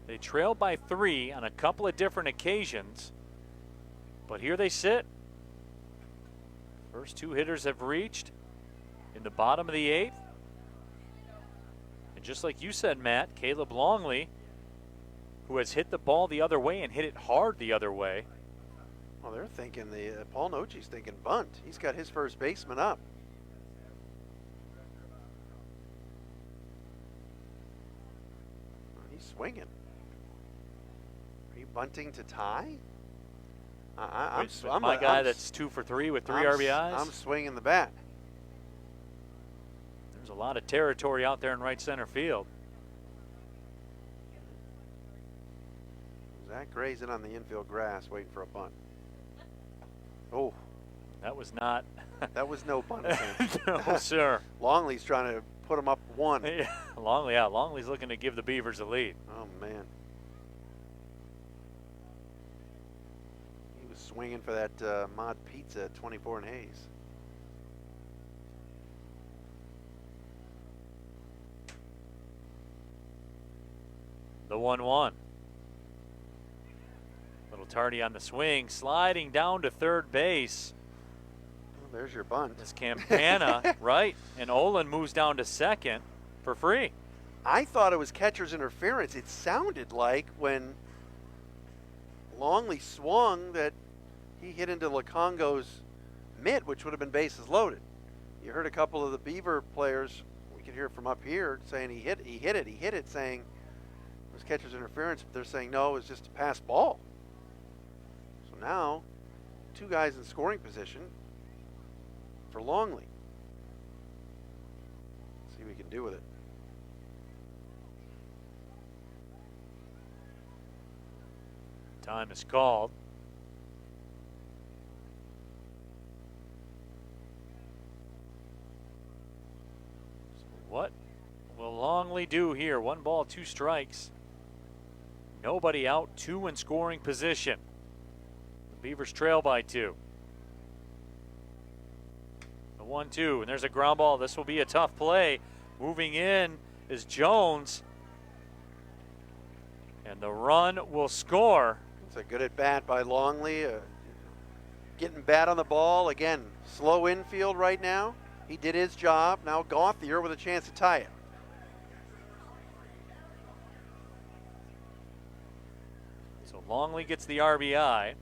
They trailed by 3 on a couple of different occasions, but here they sit. First 2 hitters have reached in the bottom of the 8th. And just like you said, Matt, Caleb Longley, who has hit the ball the other way and hit it hard the other way. Well, they're thinking, Paul Noce's thinking bunt. He's got his first baseman up. He's swinging. Bunting to tie? I'm my guy that's 2 for 3 with 3 RBIs. I'm swinging the bat. There's a lot of territory out there in right center field. Zach grazing on the infield grass, waiting for a bunt. Oh, that was not. That was no bunt attempt. No, sir. Longley's trying to put him up 1. Yeah, Longley's looking to give the Beavers a lead. Oh man. Swinging for that Mod Pizza at 24 and Hayes. The 1-1. Little tardy on the swing, sliding down to third base. Well, there's your bunt. It's Campana, right? And Olin moves down to second for free. I thought it was catcher's interference. It sounded like when Longley swung that he hit into Lukongo's mitt, which would have been bases loaded. You heard a couple of the Beaver players, we could hear from up here, saying he hit it, saying it was catcher's interference, but they're saying no, it was just a pass ball. So now, 2 guys in scoring position for Longley. Let's see what we can do with it. Time is called. What will Longley do here? 1 ball, 2 strikes. Nobody out, 2 in scoring position. The Beavers trail by 2. The 1-2, and there's a ground ball. This will be a tough play. Moving in is Jones. And the run will score. It's a good at bat by Longley. Getting bat on the ball. Again, slow infield right now. He did his job. Now Gauthier with a chance to tie it. So Longley gets the RBI.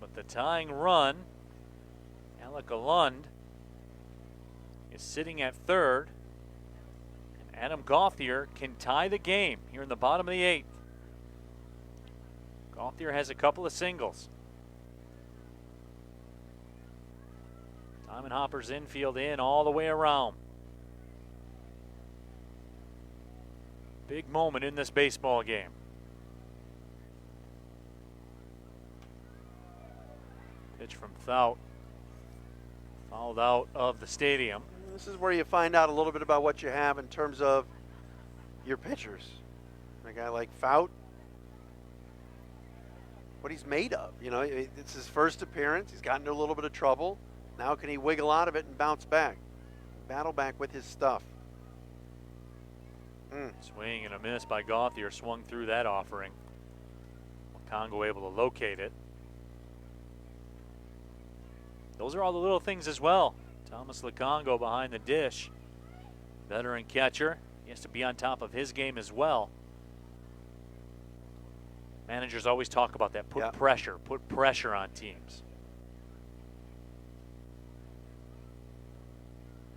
But the tying run, Alec Lund, is sitting at third. And Adam Gauthier can tie the game here in the bottom of the 8th. Gauthier has a couple of singles. Diamond Hoppers infield in all the way around. Big moment in this baseball game. Pitch from Thout. Fouled out of the stadium. This is where you find out a little bit about what you have in terms of your pitchers. A guy like Fout, what he's made of. You know, it's his first appearance. He's gotten into a little bit of trouble. Now can he wiggle out of it and bounce back? Battle back with his stuff. Swing and a miss by Gauthier. Swung through that offering. Congo able to locate it. Those are all the little things as well Thomas Lukongo behind the dish. Veteran catcher. He has to be on top of his game as well. Managers always talk about that. Put pressure on teams.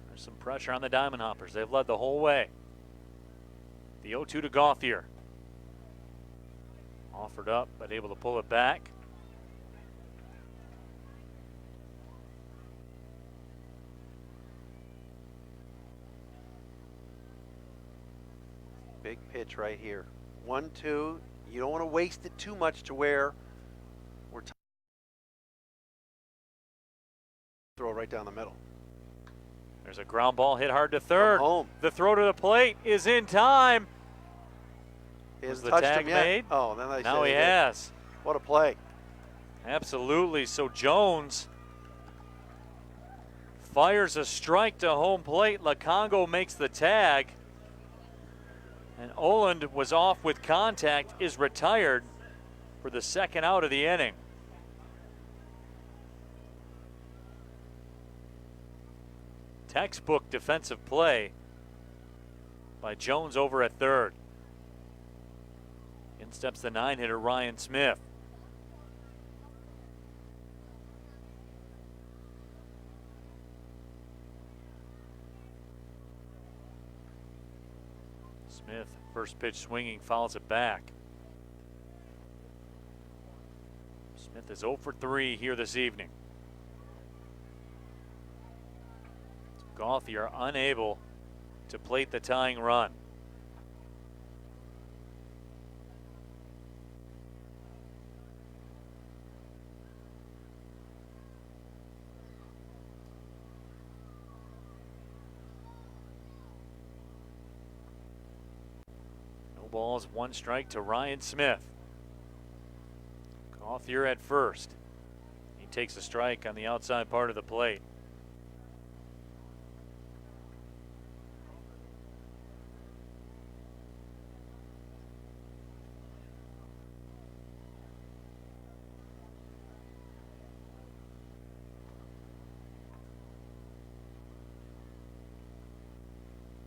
There's some pressure on the Diamond Hoppers. They've led the whole way. The 0-2 to Gauthier. Offered up, but able to pull it back. Big pitch right here. 1-2. You don't want to waste it too much to where we're throw right down the middle. There's a ground ball hit hard to third. Home. The throw to the plate is in time. Is the tag made? Oh, then now he has. What a play. Absolutely. So Jones fires a strike to home plate. Lukongo makes the tag. And Oland was off with contact, is retired for the second out of the inning. Textbook defensive play by Jones over at third. In steps the 9-hitter Ryan Smith. Smith, first pitch swinging, fouls it back. Smith is 0 for 3 here this evening. Gauthier unable to plate the tying run. No balls, 1 strike to Ryan Smith. Gauthier at first. He takes a strike on the outside part of the plate.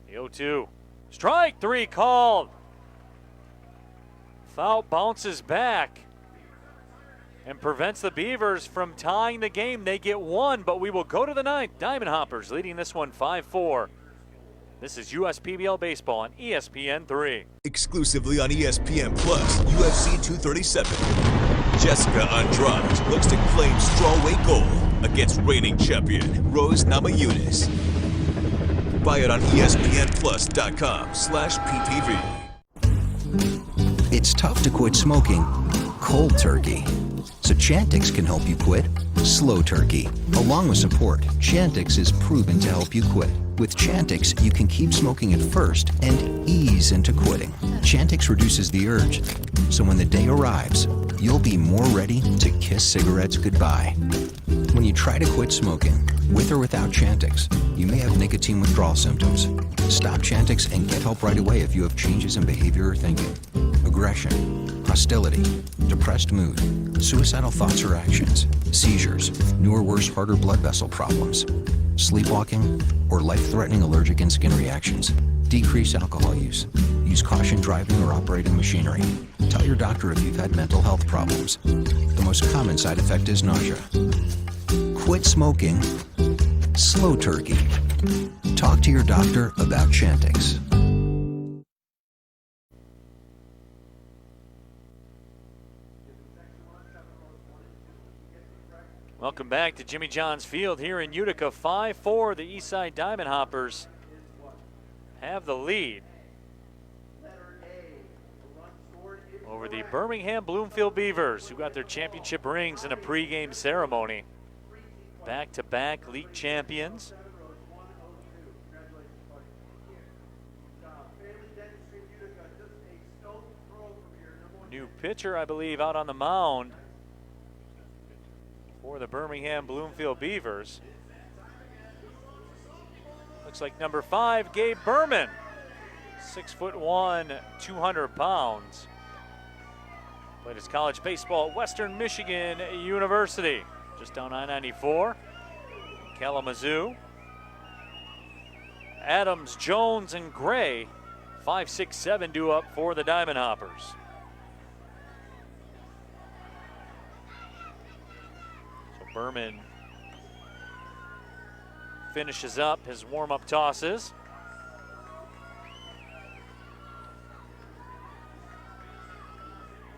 The 0-2. Strike 3 called. Foul bounces back and prevents the Beavers from tying the game. They get 1, but we will go to the 9th. Diamond Hoppers leading this one 5-4. This is USPBL Baseball on ESPN 3. Exclusively on ESPN Plus, UFC 237. Jessica Andrade looks to claim strawweight gold against reigning champion Rose Namajunas. Buy it on ESPNplus.com/PPV. It's tough to quit smoking cold turkey. So Chantix can help you quit slow turkey. Along with support, Chantix is proven to help you quit. With Chantix, you can keep smoking at first and ease into quitting. Chantix reduces the urge, so when the day arrives, you'll be more ready to kiss cigarettes goodbye. When you try to quit smoking, with or without Chantix, you may have nicotine withdrawal symptoms. Stop Chantix and get help right away if you have changes in behavior or thinking, aggression, hostility, depressed mood, suicidal thoughts or actions, seizures, new or worse heart or blood vessel problems, sleepwalking, or life-threatening allergic and skin reactions. Decrease alcohol use. Use caution driving or operating machinery. Tell your doctor if you've had mental health problems. The most common side effect is nausea. Quit smoking slow turkey. Talk to your doctor about Chantix. Welcome back to Jimmy John's Field here in Utica. 5-4, the Eastside Diamond Hoppers have the lead over the Birmingham-Bloomfield Beavers, who got their championship rings in a pregame ceremony. Back-to-back league champions. New pitcher, I believe, out on the mound for the Birmingham-Bloomfield Beavers. Looks like number 5, Gabe Berman. 6'1", 200 pounds. Played his college baseball at Western Michigan University, just down I-94, Kalamazoo. Adams, Jones, and Gray. 5, 6, 7 due up for the Diamond Hoppers. So Berman finishes up his warm-up tosses.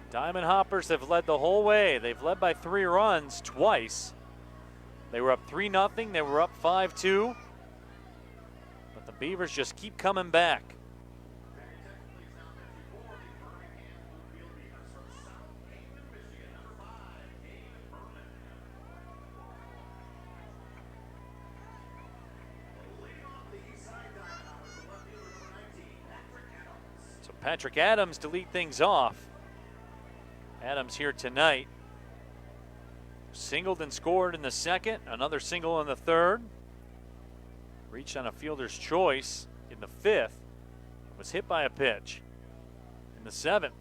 Diamond Hoppers have led the whole way. They've led by 3 runs twice. They were up 3-0. They were up 5-2. But the Beavers just keep coming back. So Patrick Adams to lead things off. Adams here tonight. Singled and scored in the second, another single in the third. Reached on a fielder's choice in the fifth. Was hit by a pitch in the seventh.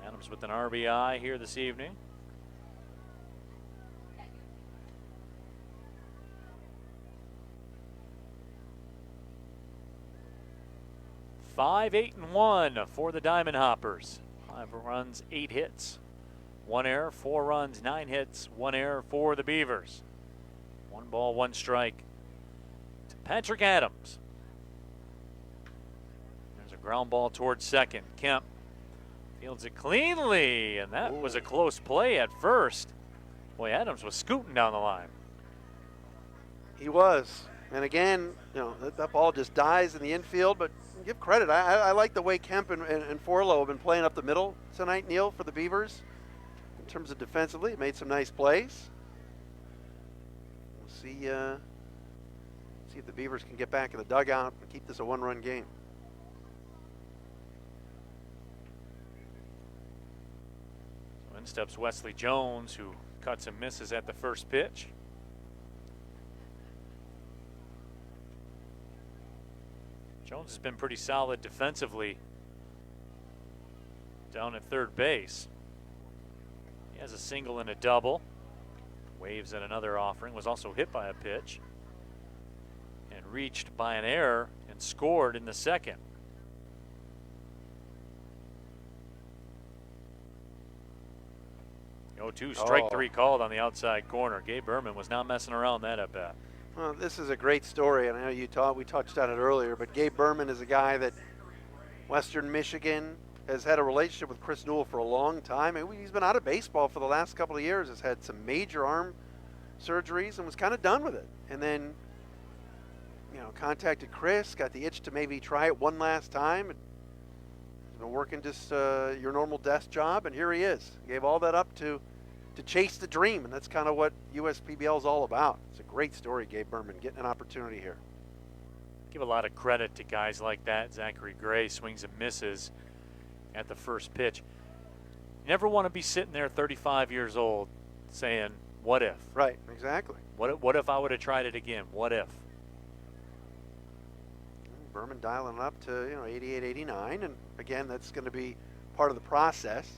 Adams with an RBI here this evening. Five, 8, and 1 for the Diamond Hoppers. 5 runs, 8 hits. 1 error, 4 runs, 9 hits, 1 error for the Beavers. 1 ball, 1 strike to Patrick Adams. There's a ground ball towards second. Kemp fields it cleanly, and that was a close play at first. Boy, Adams was scooting down the line. He was. And again, you know, that ball just dies in the infield, but give credit. I like the way Kemp and Forlow have been playing up the middle tonight, Neil, for the Beavers. In terms of defensively, made some nice plays. We'll see if the Beavers can get back in the dugout and keep this a 1-run game. So in steps Wesley Jones, who cuts and misses at the first pitch. Jones has been pretty solid defensively down at third base. He has a single and a double. Waves at another offering. Was also hit by a pitch. And reached by an error and scored in the second. The 0-2 strike 3 called on the outside corner. Gabe Berman was not messing around that at bat. Well, this is a great story, and I know we touched on it earlier, but Gabe Berman is a guy that Western Michigan has had a relationship with Chris Newell for a long time. And he's been out of baseball for the last couple of years, has had some major arm surgeries and was kind of done with it. And then, you know, contacted Chris, got the itch to maybe try it one last time. And he's been working just your normal desk job, and here he is. Gave all that up to chase the dream, and that's kind of what USPBL is all about. It's a great story, Gabe Berman, getting an opportunity here. Give a lot of credit to guys like that. Zachary Gray swings and misses at the first pitch. You never want to be sitting there 35 years old saying, what if? Right, exactly. What if I would have tried it again? What if? Berman dialing up to, you know, 88, 89, and again, that's going to be part of the process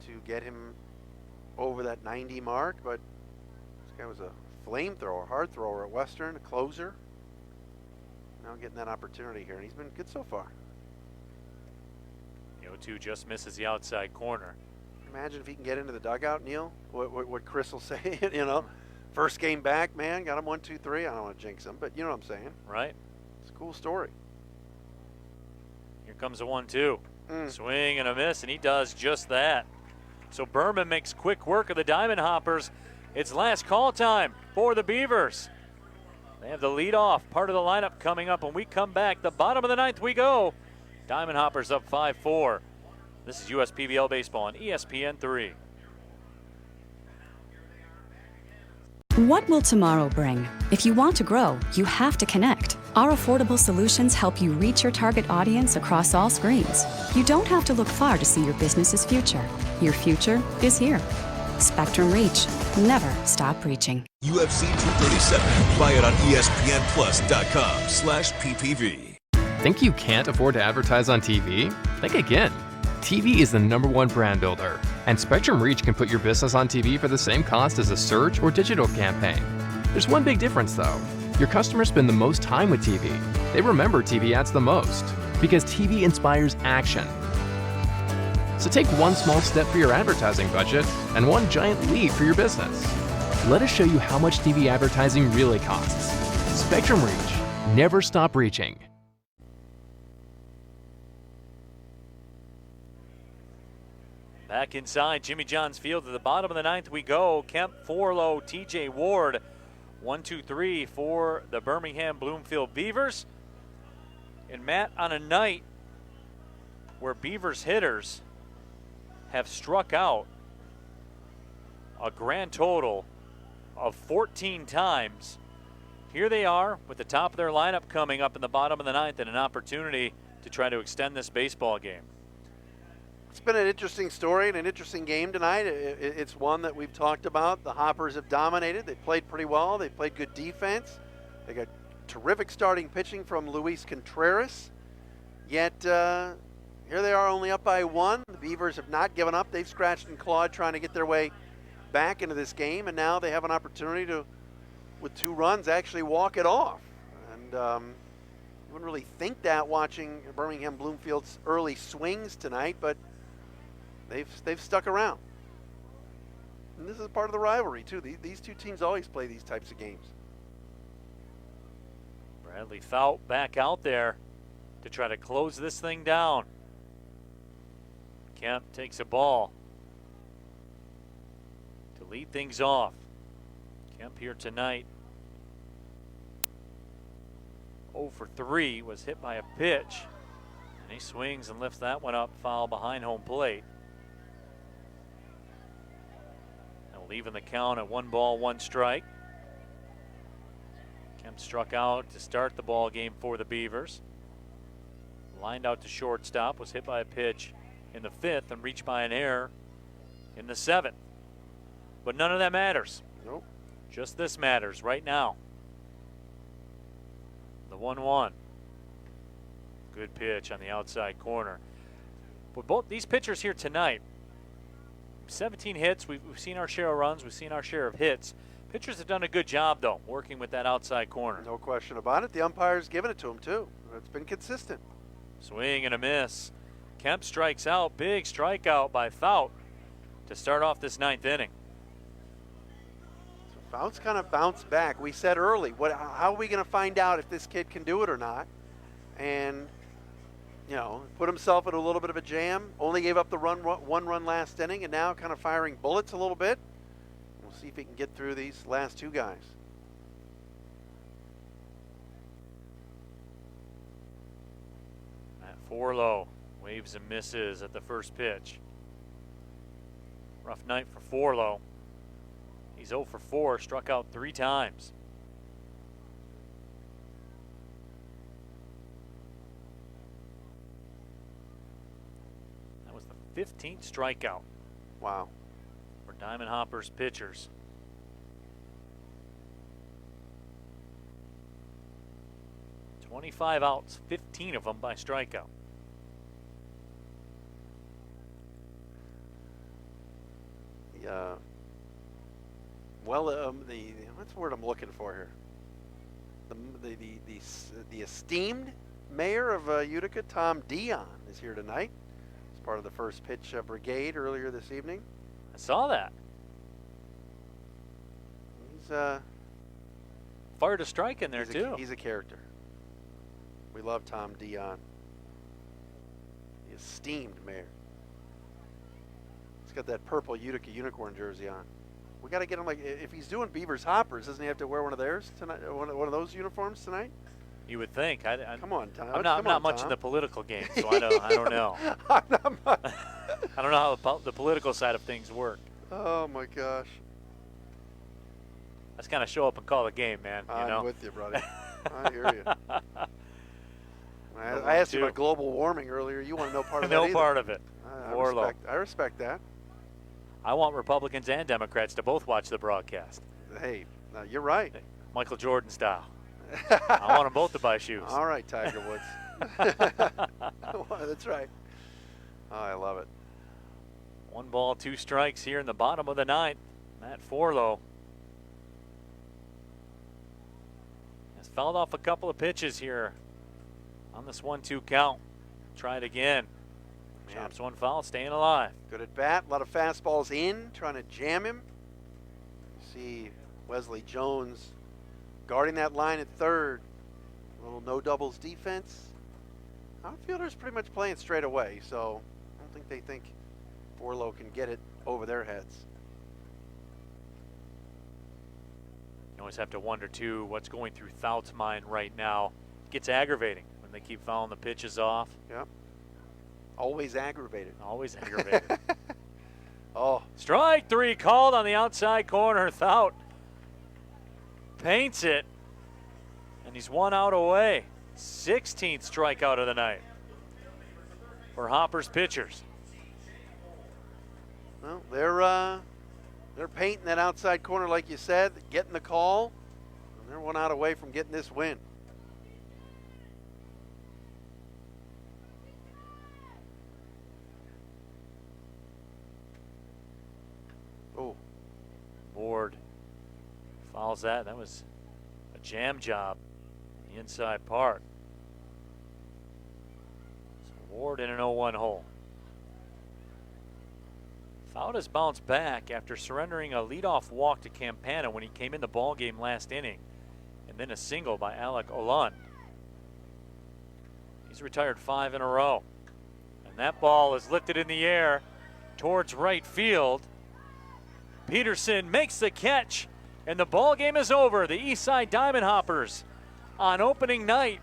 to get him over that 90 mark, but this guy was a flamethrower, hard thrower at Western, a closer. Now getting that opportunity here, and he's been good so far. The 0-2 just misses the outside corner. Imagine if he can get into the dugout, Neil, what Chris will say, you know. First game back, man, got him 1, 2, 3. I don't want to jinx him, but you know what I'm saying. Right. It's a cool story. Here comes a 1-2. Swing and a miss, and he does just that. So Berman makes quick work of the Diamond Hoppers. It's last call time for the Beavers. They have the lead off part of the lineup coming up when we come back. The bottom of the ninth we go. Diamond Hoppers up 5-4. This is USPBL Baseball on ESPN3. What will tomorrow bring? If you want to grow, you have to connect. Our affordable solutions help you reach your target audience across all screens. You don't have to look far to see your business's future. Your future is here. Spectrum Reach. Never stop reaching. UFC 237. Buy it on ESPNplus.com/PPV. Think you can't afford to advertise on TV? Think again. TV is the #1 brand builder, and Spectrum Reach can put your business on TV for the same cost as a search or digital campaign. There's one big difference though. Your customers spend the most time with TV. They remember TV ads the most because TV inspires action. So take one small step for your advertising budget and one giant leap for your business. Let us show you how much TV advertising really costs. Spectrum Reach. Never stop reaching. Back inside Jimmy John's Field, at the bottom of the ninth we go. Kemp, Forlow, TJ Ward, 1-2-3 for the Birmingham-Bloomfield Beavers. And Matt, on a night where Beavers hitters have struck out a grand total of 14 times, here they are with the top of their lineup coming up in the bottom of the ninth and an opportunity to try to extend this baseball game. It's been an interesting story and an interesting game tonight. It's one that we've talked about. The Hoppers have dominated. They played pretty well. They played good defense. They got terrific starting pitching from Luis Contreras. Yet here they are only up by one. The Beavers have not given up. They've scratched and clawed trying to get their way back into this game, and now they have an opportunity to, with 2 runs, actually walk it off. And you wouldn't really think that watching Birmingham-Bloomfield's early swings tonight, but they've stuck around. And this is part of the rivalry, too. These two teams always play these types of games. Bradley Fout back out there to try to close this thing down. Kemp takes a ball to lead things off. Kemp here tonight, 0 for 3, was hit by a pitch. And he swings and lifts that one up, foul behind home plate. Leaving the count at 1 ball, 1 strike. Kemp struck out to start the ball game for the Beavers. Lined out to shortstop, was hit by a pitch in the 5th and reached by an error in the 7th. But none of that matters. Nope. Just this matters right now. The 1-1. Good pitch on the outside corner. But both these pitchers here tonight, 17 hits, we've seen our share of runs, we've seen our share of hits. Pitchers have done a good job, though, working with that outside corner. No question about it. The umpire's given it to them, too. It's been consistent. Swing and a miss. Kemp strikes out. Big strikeout by Fout to start off this 9th inning. So Fout's kind of bounced back. We said early, how are we going to find out if this kid can do it or not? And put himself in a little bit of a jam. Only gave up the 1 run last inning, and now kind of firing bullets a little bit. We'll see if he can get through these last 2 guys. Matt Forlow waves and misses at the first pitch. Rough night for Forlow. He's 0 for 4, struck out 3 times. That was the 15th strikeout. Wow. For Diamond Hoppers pitchers. "25 outs, 15 of them by strikeout." What's the word I'm looking for here? The esteemed mayor of Utica, Tom Dion, is here tonight. He's part of the First Pitch Brigade earlier this evening. I saw that. He's fired a strike in there too. He's a character. We love Tom Dion, the esteemed mayor. He's got that purple Utica unicorn jersey on. We got to get him, like, if he's doing Beavers Hoppers, doesn't he have to wear one of theirs tonight? One of those uniforms tonight? You would think. Come on, Tom. I'm not much in the political game, so I don't know. I don't know how the political side of things work. Oh my gosh. Let's kind of show up and call the game, man. I'm with you, brother. I hear you. I asked you about global warming earlier. You want no part of that either. No part of it. I respect that. I want Republicans and Democrats to both watch the broadcast. Hey, you're right. Michael Jordan style. I want them both to buy shoes. All right, Tiger Woods. That's right. Oh, I love it. 1 ball, 2 strikes here in the bottom of the 9th. Matt Forlow fouled off a couple of pitches here on this 1-2 count. Try it again. Chops one foul, staying alive. Good at bat. A lot of fastballs in, trying to jam him. See Wesley Jones guarding that line at third. A little no doubles defense. Outfielders pretty much playing straight away, so I don't think they think Forlow can get it over their heads. You always have to wonder, too, what's going through Thout's mind right now. It gets aggravating when they keep fouling the pitches off. Yep. Always aggravated. Always aggravated. Oh. Strike 3 called on the outside corner. Thout paints it, and he's 1 out away. 16th strikeout of the night for Hopper's pitchers. Well, they're painting that outside corner like you said, getting the call, and they're 1 out away from getting this win. Oh, Ward fouls that. That was a jam job in the inside part. So Ward in an 0-1 hole. Thout has bounced back after surrendering a leadoff walk to Campana when he came in the ballgame last inning, and then a single by Alec Olan. He's retired 5 in a row. And that ball is lifted in the air towards right field. Peterson makes the catch, and the ball game is over. The Eastside Diamond Hoppers on opening night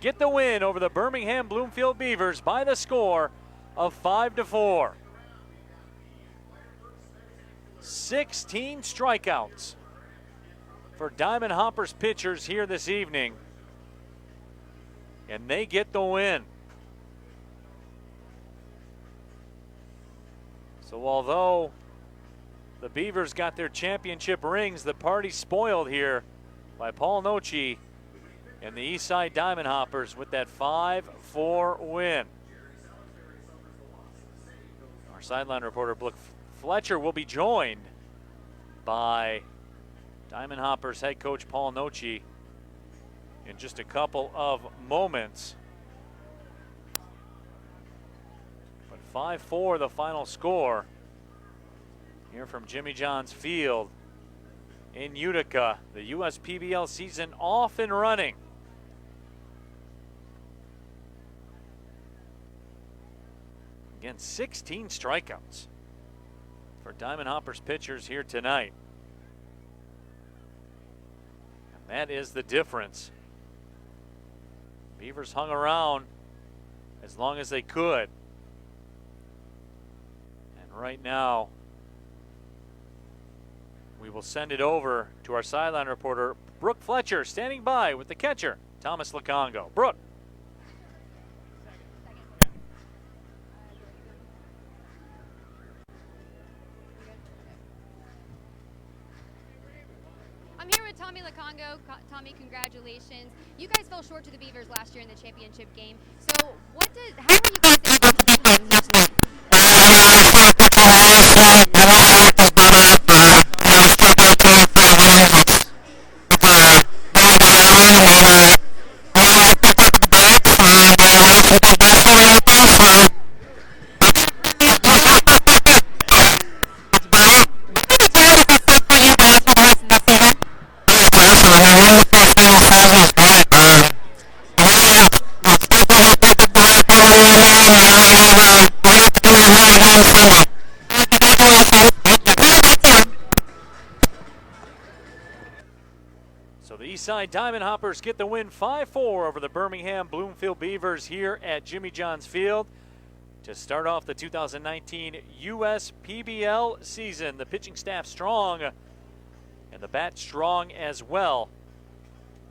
get the win over the Birmingham-Bloomfield Beavers by the score of 5-4. 16 strikeouts for Diamond Hoppers pitchers here this evening, and they get the win. So although the Beavers got their championship rings, the party's spoiled here by Paul Noce and the Eastside Diamond Hoppers with that 5-4 win. Our sideline reporter, Brooke Fletcher, will be joined by Diamond Hoppers head coach Paul Noce in just a couple of moments. But 5-4 the final score here from Jimmy John's Field in Utica. The USPBL season off and running. Again, 16 strikeouts for Diamond Hoppers pitchers here tonight. And that is the difference. Beavers hung around as long as they could. And right now, we will send it over to our sideline reporter, Brooke Fletcher, standing by with the catcher, Thomas Lukongo. Brooke. I'm here with Tommy Lukongo. Tommy, congratulations. You guys fell short to the Beavers last year in the championship game. So how are you guys able to beat them here tonight? Eastside Diamond Hoppers get the win 5-4 over the Birmingham-Bloomfield Beavers here at Jimmy John's Field to start off the 2019 USPBL season. The pitching staff strong and the bat strong as well.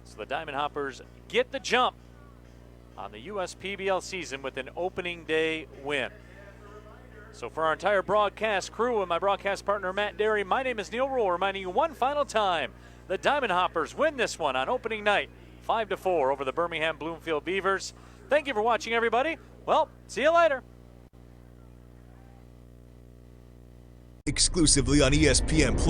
So the Diamond Hoppers get the jump on the USPBL season with an opening day win. So for our entire broadcast crew and my broadcast partner Matt Derry, my name is Neil Rule, reminding you one final time, the Diamond Hoppers win this one on opening night, 5-4 over the Birmingham-Bloomfield Beavers. Thank you for watching, everybody. Well, see you later. Exclusively on ESPN Plus.